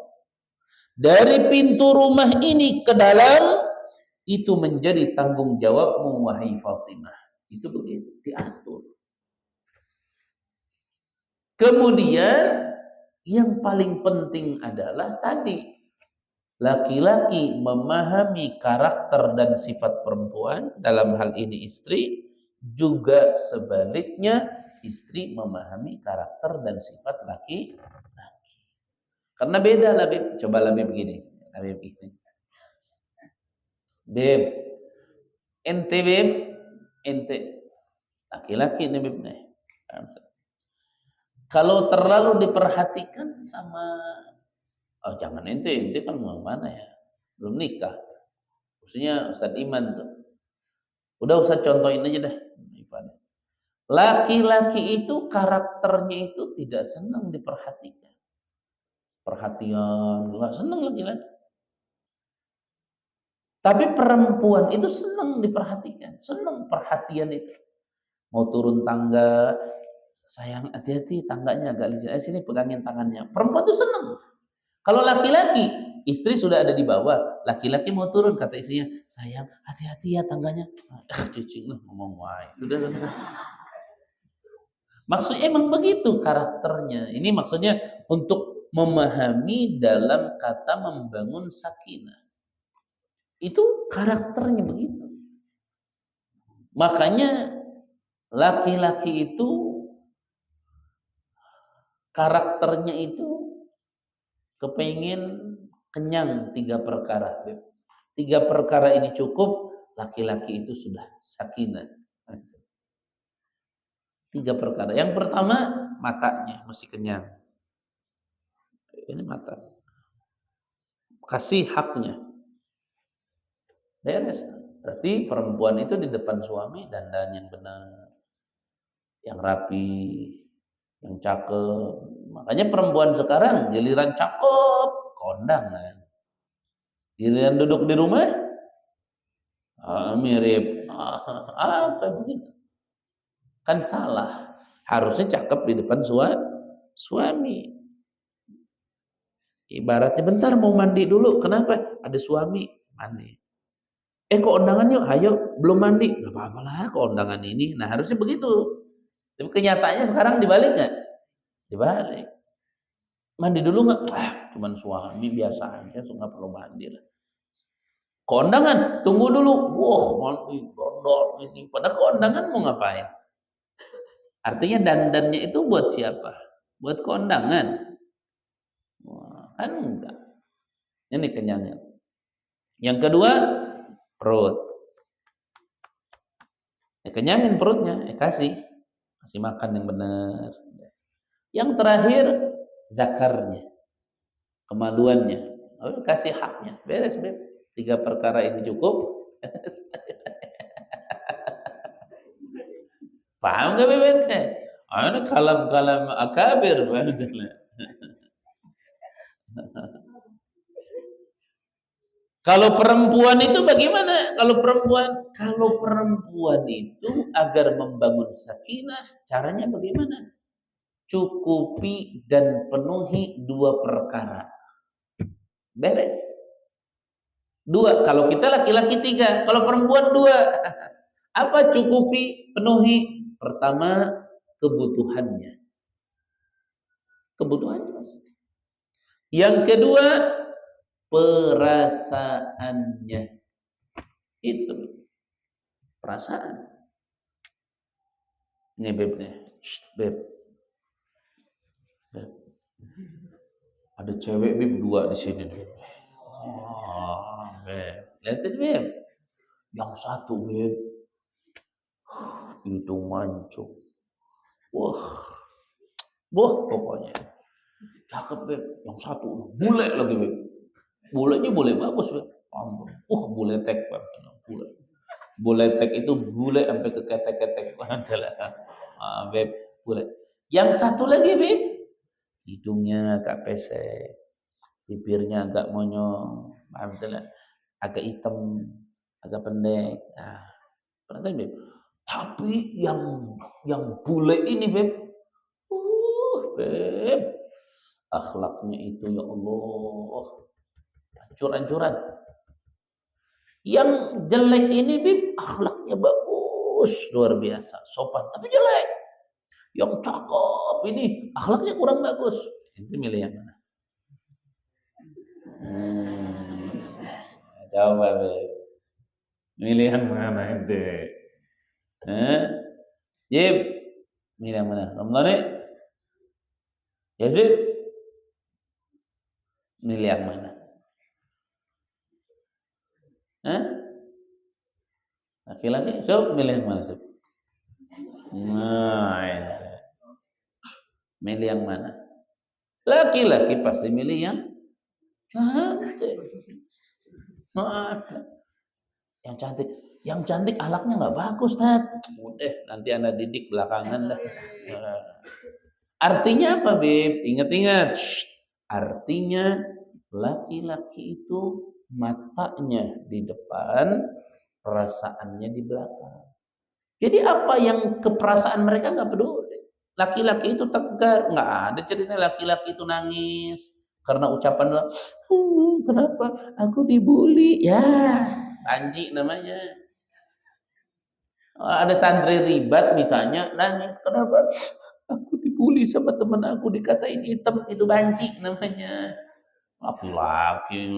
Dari pintu rumah ini ke dalam, itu menjadi tanggung jawabmu, wahai Fatimah. Itu begitu, diatur. Kemudian yang paling penting adalah tadi, laki-laki memahami karakter dan sifat perempuan, dalam hal ini istri, juga sebaliknya istri memahami karakter dan sifat laki-laki. Karena beda lah, Beb. Coba lah, Beb, begini. Beb, begini. Beb, ente Beb, ente laki-laki nih Beb nih. Kalau terlalu diperhatikan sama, oh jangan ente kan mau mana ya, belum nikah. Maksudnya Ustadz Iman tuh. Udah Ustadz contohin aja dah. Laki-laki itu karakternya itu tidak senang diperhatikan. Perhatian, nggak senang laki-laki. Tapi perempuan itu senang diperhatikan, senang perhatian itu. Mau turun tangga, sayang hati-hati tangganya agak licin. Sini pegangin tangannya. Perempuan itu senang. Kalau laki-laki, istri sudah ada di bawah, laki-laki mau turun, kata istrinya, sayang hati-hati ya tangganya. Cicing lah ngomong wae. Sudah. Maksudnya emang begitu karakternya. Ini maksudnya untuk memahami dalam kata membangun sakinah. Itu karakternya begitu. Makanya laki-laki itu karakternya itu kepengen kenyang 3 perkara. 3 perkara ini cukup, laki-laki itu sudah sakinah. 3 perkara. Yang pertama, matanya mesti kenyang. Ini mata. Kasih haknya. Beres. Berarti perempuan itu di depan suami dandan yang benar, yang rapi, yang cakep. Makanya perempuan sekarang giliran cakep, kondangan. Giliran duduk di rumah, mirip apa begitu. Kan salah. Harusnya cakep di depan suami. Ibaratnya bentar mau mandi dulu. Kenapa? Ada suami, mandi. Ke undangan yuk, ayo. Belum mandi. Gak apa-apa lah ke undangan ini. Nah harusnya begitu. Tapi kenyataannya sekarang dibalik gak? Dibalik. Mandi dulu gak? Cuman suami biasa aja, so gak perlu mandi lah. Kondangan, tunggu dulu. Wah, mandi, gondol ini. Pada kondangan mau ngapain? Artinya dandannya itu buat siapa? Buat kondangan. Wah, kan enggak. Ini kenyangnya. Yang kedua, perut. Kenyangin perutnya, kasih makan yang benar. Yang terakhir, zakarnya, kemaluannya. Kasih haknya. Beres, Beb. 3 perkara ini cukup. Paham gak, Beb? Ini kalam-kalam akabir. Kalau perempuan itu bagaimana? Kalau perempuan itu agar membangun sakinah, caranya bagaimana? Cukupi dan penuhi 2 perkara. Beres. 2. Kalau kita laki-laki 3, kalau perempuan 2. Apa cukupi, penuhi? Pertama, kebutuhannya. Kebutuhannya. Yang kedua, perasaannya. Itu perasaan. Nih Beb nih. Beb. Ada cewek Beb 2 di sini Beb. Beb. Lihatin Beb. Yang satu Beb. Itu mancung. Wah, wah pokoknya cakep Beb. Yang satu bule lagi Beb. Bulenya bule bagus Beb. Ampun. Bule tek Beb. Bule. Bule tek itu bule sampai ke ketek-ketek. Adalah. Beb, bule. Yang satu lagi Beb, hidungnya agak pesek, bibirnya agak monyong, paham tidak? Agak hitam, agak pendek. Nah, pernah tahu Beb? Tapi yang bule ini Beb, Beb, akhlaknya itu ya Allah, hancur-hancuran. Yang jelek ini Beb, akhlaknya bagus, luar biasa, sopan, tapi jelek. Yang cakep ini, akhlaknya kurang bagus. Itu milih yang mana? Coba Beb. Milih yang mana ente? Yip, milih yang mana? Ramadhani? Yazid? Milih yang mana? Laki-laki? So, milih yang mana? Sob? Nah, ya. Milih yang mana? Laki-laki pasti milih yang cantik. Yang cantik. Yang cantik akhlaknya nggak bagus, Tat. Udah, nanti Anda didik belakangan dah. Artinya apa, Bib? Ingat-ingat. Artinya laki-laki itu matanya di depan, perasaannya di belakang. Jadi apa yang keperasaan mereka nggak peduli. Laki-laki itu tegar, nggak ada cerita laki-laki itu nangis karena ucapan kenapa aku dibully, ya banci namanya. Ada santri ribat misalnya nangis, kenapa aku dibully sama teman aku dikatain hitam, itu banci namanya. Laki-laki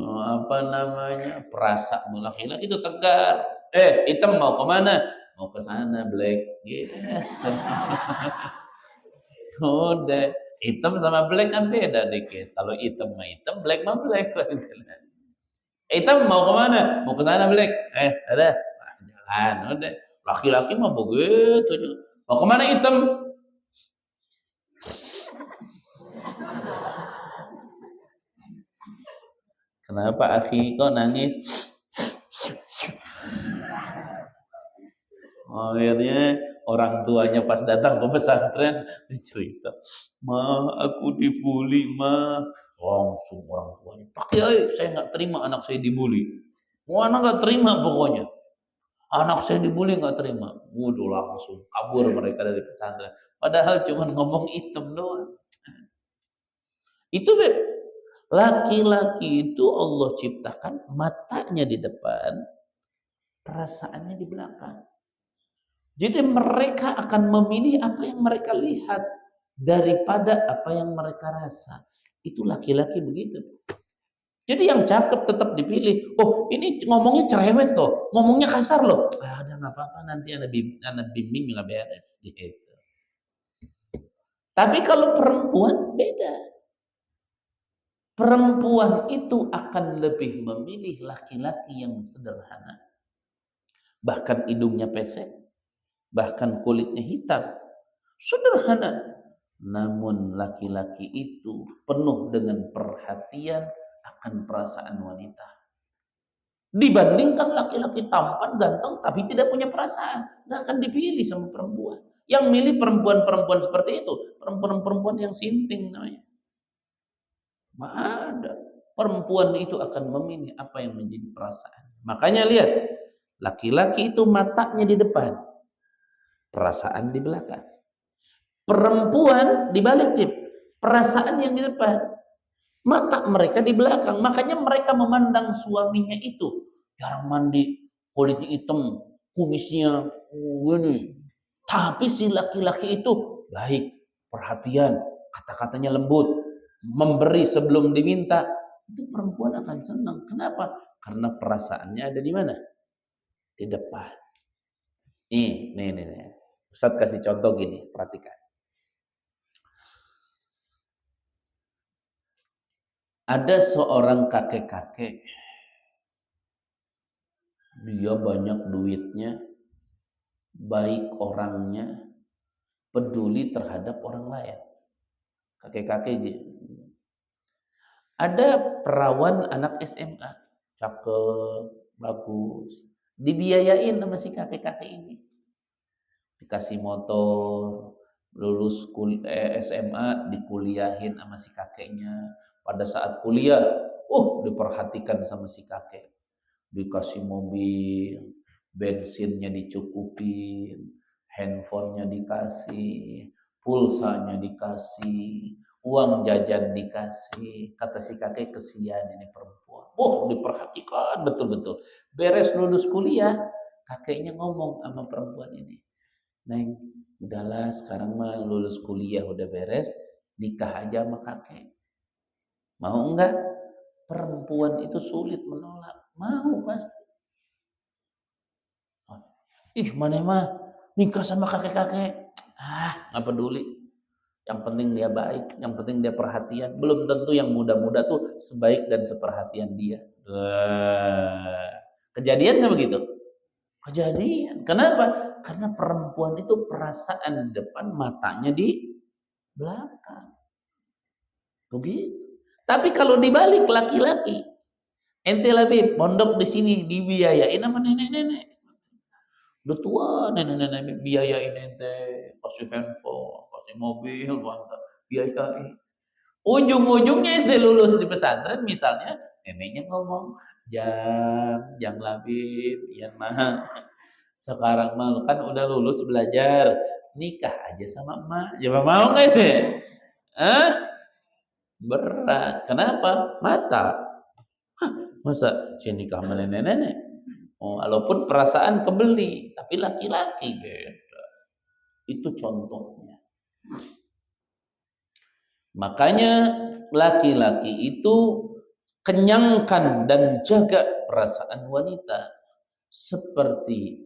apa namanya perasaan laki-laki itu tegar. Hitam mau kemana? Mau ke sana black gitu. Udah, hitam sama black kan beda dikit. Kalau hitam mah hitam, black mah black. Hitam mau kemana? Mau ke sana black. Ada jalan. Udah, laki-laki mah begitu. Mau kemana hitam? Kenapa akhi kok nangis? Akhirnya orang tuanya pas datang ke pesantren dicerita, "Ma, aku dibully, Ma." Langsung orang tuanya, "Pak Kiai, saya nggak terima anak saya dibully." Anak nggak terima pokoknya. Anak saya dibully nggak terima. Waduh, langsung kabur mereka dari pesantren. Padahal cuma ngomong hitam doang. Itu Beb. Laki-laki itu Allah ciptakan matanya di depan, perasaannya di belakang. Jadi mereka akan memilih apa yang mereka lihat daripada apa yang mereka rasa. Itu laki-laki begitu. Jadi yang cakep tetap dipilih. Oh, ini ngomongnya cerewet toh, ngomongnya kasar loh. Ada nggak apa-apa, nanti anak bimbing nggak beres. Gitu. Tapi kalau perempuan beda. Perempuan itu akan lebih memilih laki-laki yang sederhana. Bahkan hidungnya pesek, bahkan kulitnya hitam. Sederhana. Namun laki-laki itu penuh dengan perhatian akan perasaan wanita. Dibandingkan laki-laki tampan, ganteng, tapi tidak punya perasaan. Nggak akan dipilih sama perempuan. Yang milih perempuan-perempuan seperti itu. Perempuan-perempuan yang sinting namanya. Nggak ada. Perempuan itu akan memilih apa yang menjadi perasaan. Makanya lihat. Laki-laki itu matanya di depan. Perasaan di belakang. Perempuan dibalik Cip, perasaan yang di depan, mata mereka di belakang. Makanya mereka memandang suaminya itu jarang mandi, kulitnya hitam, kumisnya gini. Tapi si laki-laki itu baik, perhatian, kata-katanya lembut, memberi sebelum diminta. Itu perempuan akan senang. Kenapa? Karena perasaannya ada di mana? Di depan. Nih. Ustaz kasih contoh gini, perhatikan. Ada seorang kakek-kakek, dia banyak duitnya, baik orangnya, peduli terhadap orang lain. Kakek-kakek aja. Ada perawan anak SMA, cakep, bagus, dibiayain sama si kakek-kakek ini. Dikasih motor, lulus SMA, dikuliahin sama si kakeknya. Pada saat kuliah, diperhatikan sama si kakek. Dikasih mobil, bensinnya dicukupin, handphonenya dikasih, pulsanya dikasih, uang jajan dikasih. Kata si kakek, kesian ini perempuan. Diperhatikan betul-betul. Beres lulus kuliah, kakeknya ngomong sama perempuan ini, "Neng, udahlah sekarang mah lulus kuliah udah beres, nikah aja sama kakek. Mau enggak?" Perempuan itu sulit menolak. Mau pasti. Maneh mah nikah sama kakek-kakek. Nggak peduli. Yang penting dia baik, yang penting dia perhatian. Belum tentu yang muda-muda tuh sebaik dan seperhatian dia. Kejadian nggak begitu? Kejadian. Kenapa? Karena perempuan itu perasaan depan, matanya di belakang. Begitu. Tapi kalau dibalik laki-laki, ente lebih pondok di sini dibiayain sama nenek-nenek. Udah tua, nenek-nenek biayain ente, kasih handphone, kasih mobil, mantap, biayain. Ujung-ujungnya ente lulus di pesantren misalnya, neneknya ngomong, jam labib, yang mahal. Sekarang malu kan udah lulus belajar, nikah aja sama emak. Coba mau nggak itu? Berat. Kenapa? Mata. Masa saya nikah sama nenek-nenek? Walaupun perasaan kebeli, tapi laki-laki beda. Itu contohnya. Makanya laki-laki itu kenyangkan dan jaga perasaan wanita seperti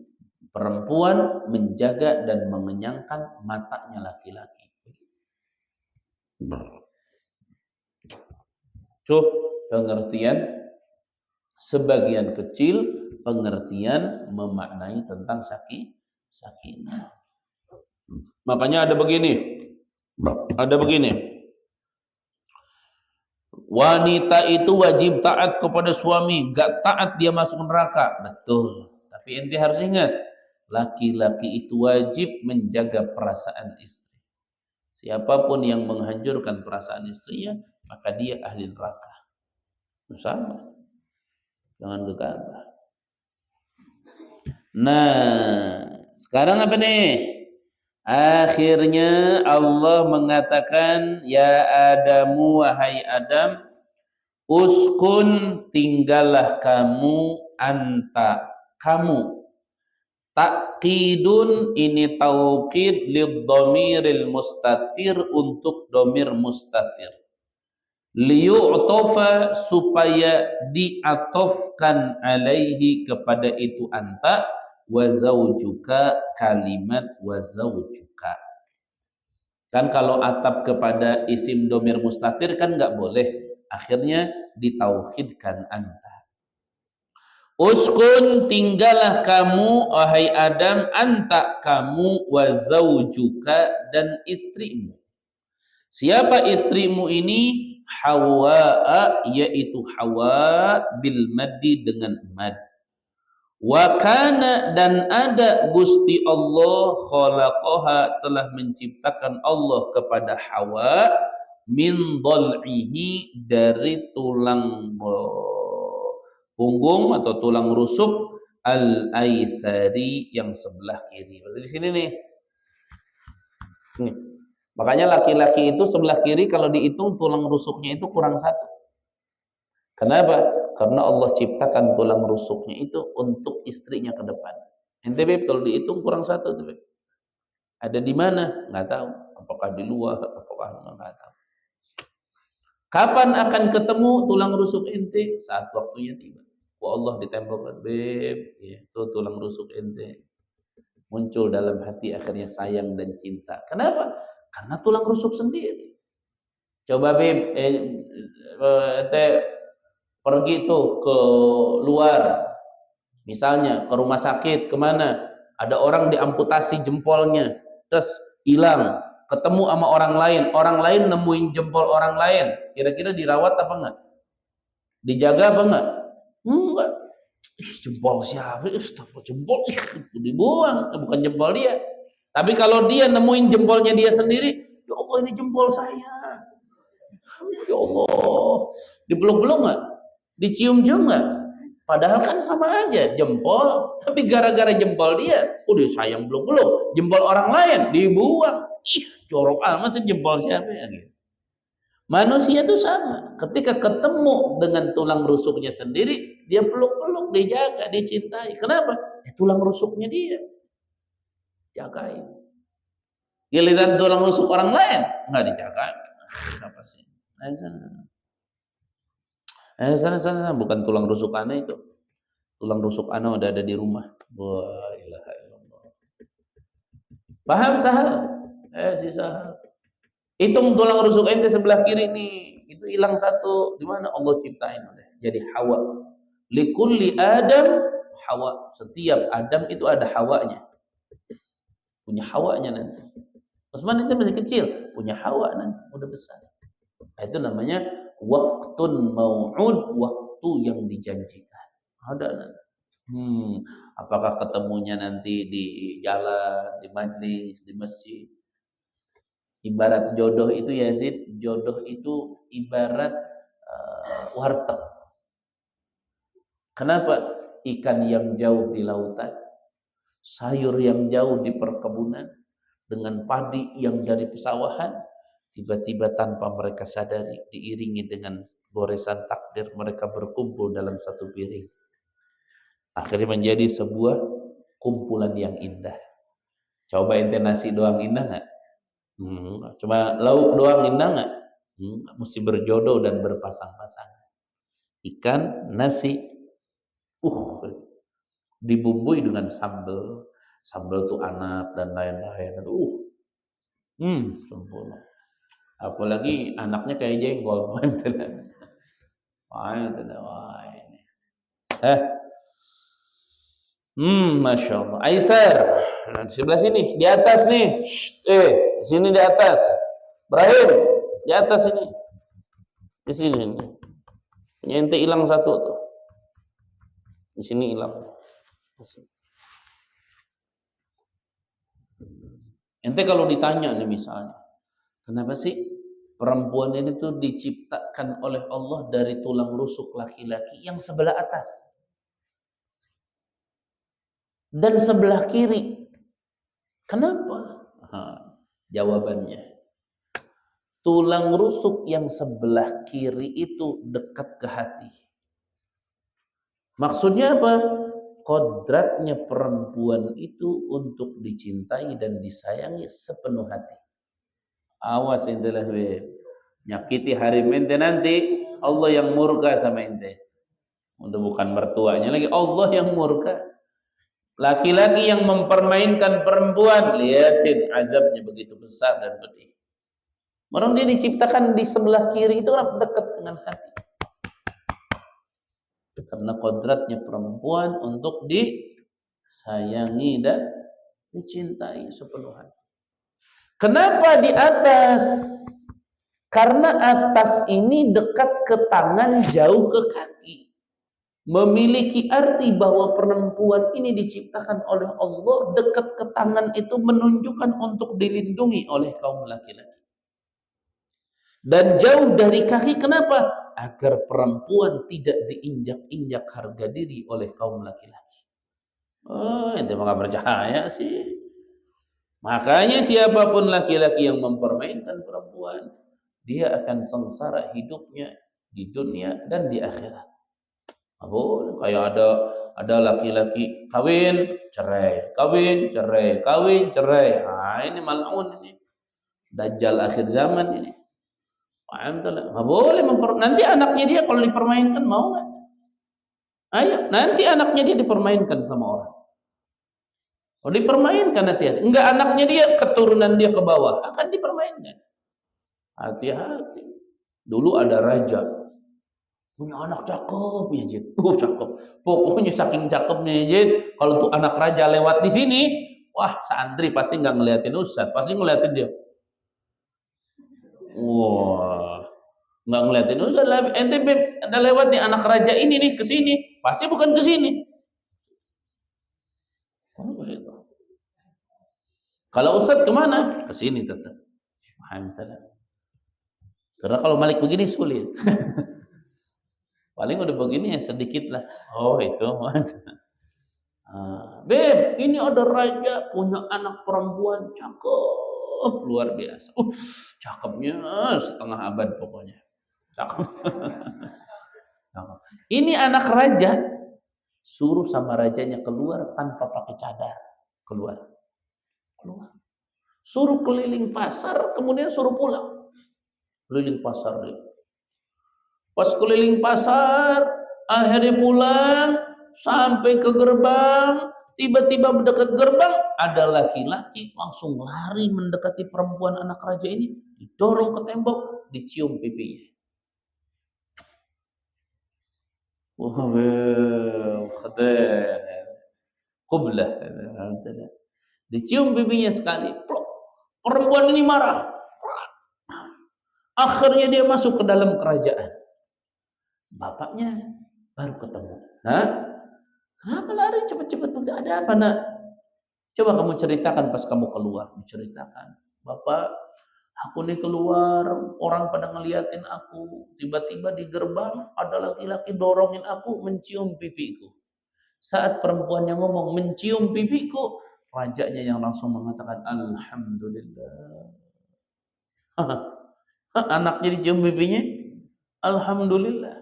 perempuan menjaga dan mengenyangkan matanya laki-laki. Pengertian sebagian kecil pengertian memaknai tentang sakinah. Makanya ada begini. Wanita itu wajib taat kepada suami, gak taat dia masuk neraka. Betul. Tapi ente harus ingat, laki-laki itu wajib menjaga perasaan istri. Siapapun yang menghancurkan perasaan istrinya, maka dia ahli neraka. Sama. Jangan gegabah. Nah, sekarang apa nih? Akhirnya Allah mengatakan, ya Adamu, wahai Adam, uskun, tinggallah kamu, anta, kamu. Takkidun, ini taukid lidhamiril mustatir, untuk dhamir mustatir. Liyu'tofa, supaya diatofkan alaihi, kepada itu anta, wa zawjuka, kalimat wa zawjuka. Kan kalau atap kepada isim dhamir mustatir kan nggak boleh. Akhirnya ditauhidkan anta. Uskun, tinggallah kamu, wahai Adam, anta, kamu, wa zawjuka, dan istrimu. Siapa istrimu ini? Hawa, yaitu Hawa, bil maddi, dengan mad. Wa kana, dan ada Gusti Allah, khalaqaha, telah menciptakan Allah kepada Hawa, min dhal'ihi, dari tulang punggung atau tulang rusuk, al-aisari, yang sebelah kiri. Berarti di sini nih. Makanya laki-laki itu sebelah kiri kalau dihitung tulang rusuknya itu kurang satu. Kenapa? Karena Allah ciptakan tulang rusuknya itu untuk istrinya ke depan. Ente Beb, kalau dihitung kurang satu tuh Beb. Ada di mana? Nggak tahu. Apakah di luar? Apakah nggak tahu. Kapan akan ketemu tulang rusuk ente? Saat waktunya tiba. Allah ditembakkan, Beb, ya, itu tulang rusuk ente. Muncul dalam hati akhirnya sayang dan cinta. Kenapa? Karena tulang rusuk sendiri. Coba Beb, ente pergi tuh ke luar, misalnya ke rumah sakit, kemana? Ada orang diamputasi jempolnya, terus hilang, ketemu sama orang lain nemuin jempol orang lain, kira-kira dirawat apa enggak? Dijaga apa enggak? Enggak. Jempol siapa? Jempol dibuang, bukan jempol dia. Tapi kalau dia nemuin jempolnya dia sendiri, ya Allah ini jempol saya. Ya Allah, dipeluk-peluk nggak? Dicium-cium nggak? Padahal kan sama aja jempol, tapi gara-gara jempol dia, udah sayang peluk-peluk. Jempol orang lain dibuang. Ih, jorok amat sih jempol siapa ya? Manusia itu sama. Ketika ketemu dengan tulang rusuknya sendiri, dia peluk-peluk, dijaga, dicintai. Kenapa? Ya, tulang rusuknya dia. Jagain. Giliran tulang rusuk orang lain, nggak dijaga. Apa sih? Sana. Bukan tulang rusuk aneh itu. Tulang rusuk aneh udah ada di rumah. Wah, ilaha illallah. Paham Sahal? Si Sahal. Hitung tulang rusuk ente sebelah kiri nih, itu hilang satu. Di mana Allah ciptain udah. Jadi Hawa. Likulli Adam Hawa. Setiap Adam itu ada Hawanya. Punya Hawanya nanti. Usman itu masih kecil, punya Hawa nanti udah besar. Nah, itu namanya waktun mau'ud, waktu yang dijanjikan. Ada nanti. Apakah ketemunya nanti di jalan, di majlis, di masjid? Ibarat jodoh itu Yazid, jodoh itu ibarat warteg. Kenapa? Ikan yang jauh di lautan, sayur yang jauh di perkebunan, dengan padi yang dari pesawahan, tiba-tiba tanpa mereka sadari, diiringi dengan goresan takdir, mereka berkumpul dalam satu piring. Akhirnya menjadi sebuah kumpulan yang indah. Coba ente nasi doang indah nggak? Cuma lauk doang indah nggak? Mesti berjodoh dan berpasang-pasang. Ikan, nasi, dibumbui dengan sambal. Sambal tuh anak dan lain-lain. Sempurna. Apalagi anaknya kayak jengkol. Masya Allah. Aisyar, nah, di sebelah sini, di atas nih. Di sini di atas. Ibrahim, di atas ini. Di sini. Ente hilang satu tuh. Di sini hilang. Ente kalau ditanya nih misalnya, kenapa sih perempuan ini tuh diciptakan oleh Allah dari tulang rusuk laki-laki yang sebelah atas dan sebelah kiri? Kenapa? Jawabannya, tulang rusuk yang sebelah kiri itu dekat ke hati. Maksudnya apa? Kodratnya perempuan itu untuk dicintai dan disayangi sepenuh hati. Awas ente lah, nyakiti harim ente nanti Allah yang murka sama ente. Udah bukan mertuanya lagi, Allah yang murka. Laki-laki yang mempermainkan perempuan, lihatin azabnya begitu besar dan pedih. Orang dia diciptakan di sebelah kiri itu dekat dengan hati. Karena kodratnya perempuan untuk disayangi dan dicintai sepenuh hati. Kenapa di atas? Karena atas ini dekat ke tangan, jauh ke kaki. Memiliki arti bahwa perempuan ini diciptakan oleh Allah, dekat ke tangan itu menunjukkan untuk dilindungi oleh kaum laki-laki. Dan jauh dari kaki, kenapa? Agar perempuan tidak diinjak-injak harga diri oleh kaum laki-laki. Ente mah gak percaya sih. Makanya siapapun laki-laki yang mempermainkan perempuan, dia akan sengsara hidupnya di dunia dan di akhirat. Kayak ada laki-laki kawin, cerai, kawin, cerai, kawin, cerai. Ini mal'un ini. Dajjal akhir zaman ini. Nggak boleh nanti anaknya dia kalau dipermainkan mau nggak? Ayo, nanti anaknya dia dipermainkan sama orang. Kalau dipermainkan hati-hati. Enggak, anaknya dia, keturunan dia ke bawah akan dipermainkan. Hati-hati. Dulu ada raja punya anak cakep ya Jid. Cakep. Pokoknya saking cakepnya Jid, kalau tuh anak raja lewat di sini, Wah, santri pasti nggak ngeliatin ustadz, pasti ngeliatin dia. Wah, nggak ngeliatin ustadz. Ente ada lewat nih anak raja ini nih ke sini, pasti bukan ke sini. Kalau ustadz kemana? Ke sini tetap. Karena kalau Malik begini sulit. Paling udah begini ya sedikit lah. Oh itu. Beb, ini ada raja punya anak perempuan cakep luar biasa. Cakepnya setengah abad pokoknya. Cakep. Ini anak raja, suruh sama rajanya keluar tanpa pakai cadar. Keluar. Suruh keliling pasar, kemudian suruh pulang. Keliling pasar dia. Pas keliling pasar, akhirnya pulang, sampai ke gerbang, tiba-tiba mendekat gerbang, ada laki-laki langsung lari mendekati perempuan anak raja ini, didorong ke tembok, dicium pipinya. Qublah. Dicium pipinya sekali. Perempuan ini marah. Akhirnya dia masuk ke dalam kerajaan. Bapaknya baru ketemu. Hah? Kenapa lari cepat-cepat? Ada apa nak? Coba kamu ceritakan pas kamu keluar. Ceritakan. Bapak, aku nih keluar, orang pada ngeliatin aku. Tiba-tiba di gerbang ada laki-laki dorongin aku, mencium pipiku. Saat perempuan yang ngomong mencium pipiku, rajanya yang langsung mengatakan alhamdulillah. Anaknya dicium pipinya, alhamdulillah.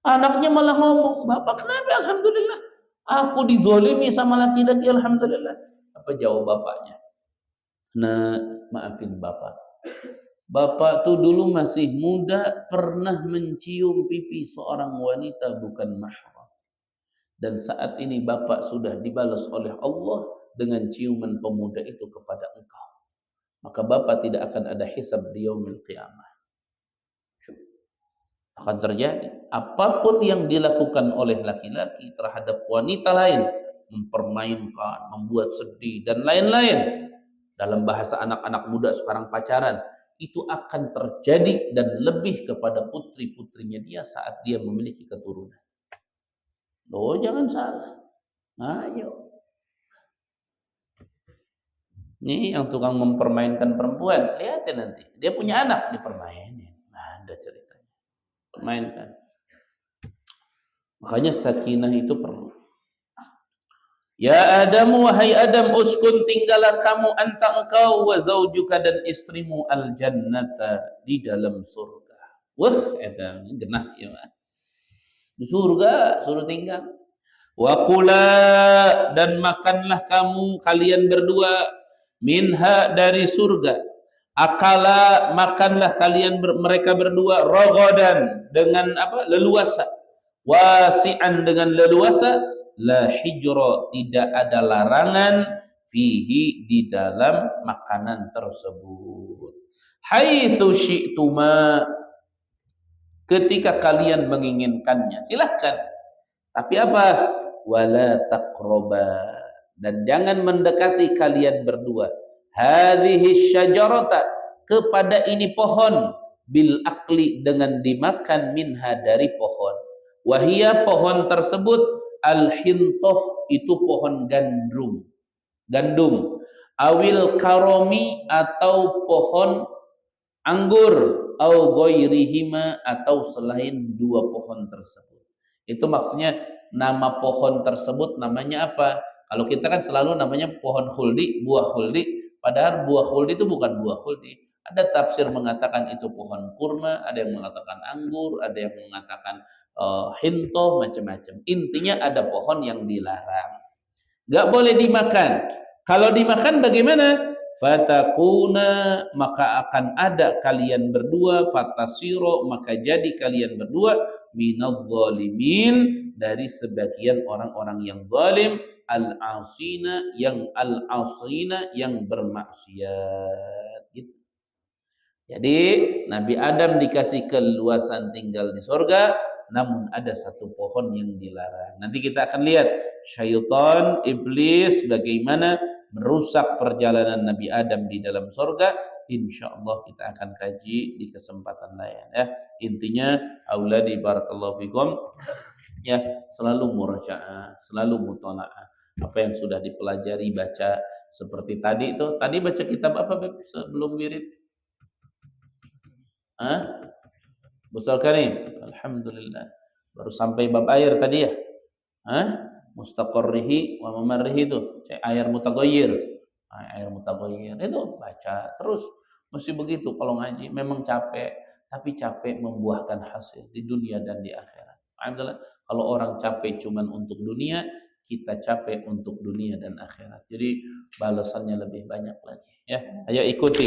Anaknya malah ngomong, bapak kenapa alhamdulillah? Aku dizolimi sama laki-laki, alhamdulillah. Apa jawab bapaknya? Nah, maafin bapak. Bapak tuh dulu masih muda, pernah mencium pipi seorang wanita bukan mahram. Dan saat ini bapak sudah dibalas oleh Allah dengan ciuman pemuda itu kepada engkau. Maka bapak tidak akan ada hisab di yaumil qiyamah. Akan terjadi apapun yang dilakukan oleh laki-laki terhadap wanita lain, mempermainkan, membuat sedih dan lain-lain, dalam bahasa anak-anak muda sekarang pacaran, itu akan terjadi dan lebih kepada putri-putrinya dia saat dia memiliki keturunan. Loh, jangan salah. Ayo. Ini yang tukang mempermainkan perempuan, lihatin nanti. Dia punya anak dipermainin. Ada ceritanya. Permainkan. Makanya sakinah itu perlu. Ya Adam, wahai Adam, uskun tinggallah kamu anta engkau wa zaujuka dan istrimu al jannata di dalam surga. Wah, eta genah ya. Di surga suruh tinggal. Wa kula dan makanlah kamu kalian berdua minha dari surga. Akala makanlah kalian mereka berdua rogodan dengan apa? Leluasa. Wasi'an dengan leluasa, la hijra tidak ada larangan fihi di dalam makanan tersebut. Haitsu syi'tuma ketika kalian menginginkannya silahkan. Tapi apa? Wala taqraba dan jangan mendekati kalian berdua hadhihi syajarata kepada ini pohon bil akli dengan dimakan minha dari pohon. Wahia pohon tersebut al hintoh itu pohon gandum awil karomi atau pohon anggur au ghairihima atau selain dua pohon tersebut. Itu maksudnya nama pohon tersebut namanya apa? Kalau kita kan selalu namanya pohon khuldi, buah khuldi. Padahal buah khuldi itu bukan buah khuldi. Ada tafsir mengatakan itu pohon kurma, ada yang mengatakan anggur, ada yang mengatakan hinto, macam-macam. Intinya ada pohon yang dilarang. Gak boleh dimakan. Kalau dimakan bagaimana? Fatakuna maka akan ada kalian berdua, fatasiro maka jadi kalian berdua minadh-dhalimin dari sebagian orang-orang yang zalim, al-asina yang bermaksiat gitu. Jadi Nabi Adam dikasih keluasan tinggal di surga, namun ada satu pohon yang dilarang. Nanti kita akan lihat syaitan, iblis bagaimana merusak perjalanan Nabi Adam di dalam surga, insyaallah kita akan kaji di kesempatan lain ya. Intinya auladi barakallahu fikum ya, selalu murajaah, selalu mutalaah. Apa yang sudah dipelajari baca seperti tadi itu. Tadi baca kitab apa Beb sebelum wirid? Hah? Busal Karim. Alhamdulillah. Baru sampai bab air tadi ya? Hah? Mustaqarrihi wa mamarrihi itu. Air mutaghayyir. Air mutaghayyir itu baca terus. Mesti begitu kalau ngaji. Memang capek, tapi capek membuahkan hasil di dunia dan di akhirat. Alhamdulillah. Kalau orang capek cuman untuk dunia, kita capek untuk dunia dan akhirat. Jadi balasannya lebih banyak lagi. Ya, ayo ikuti.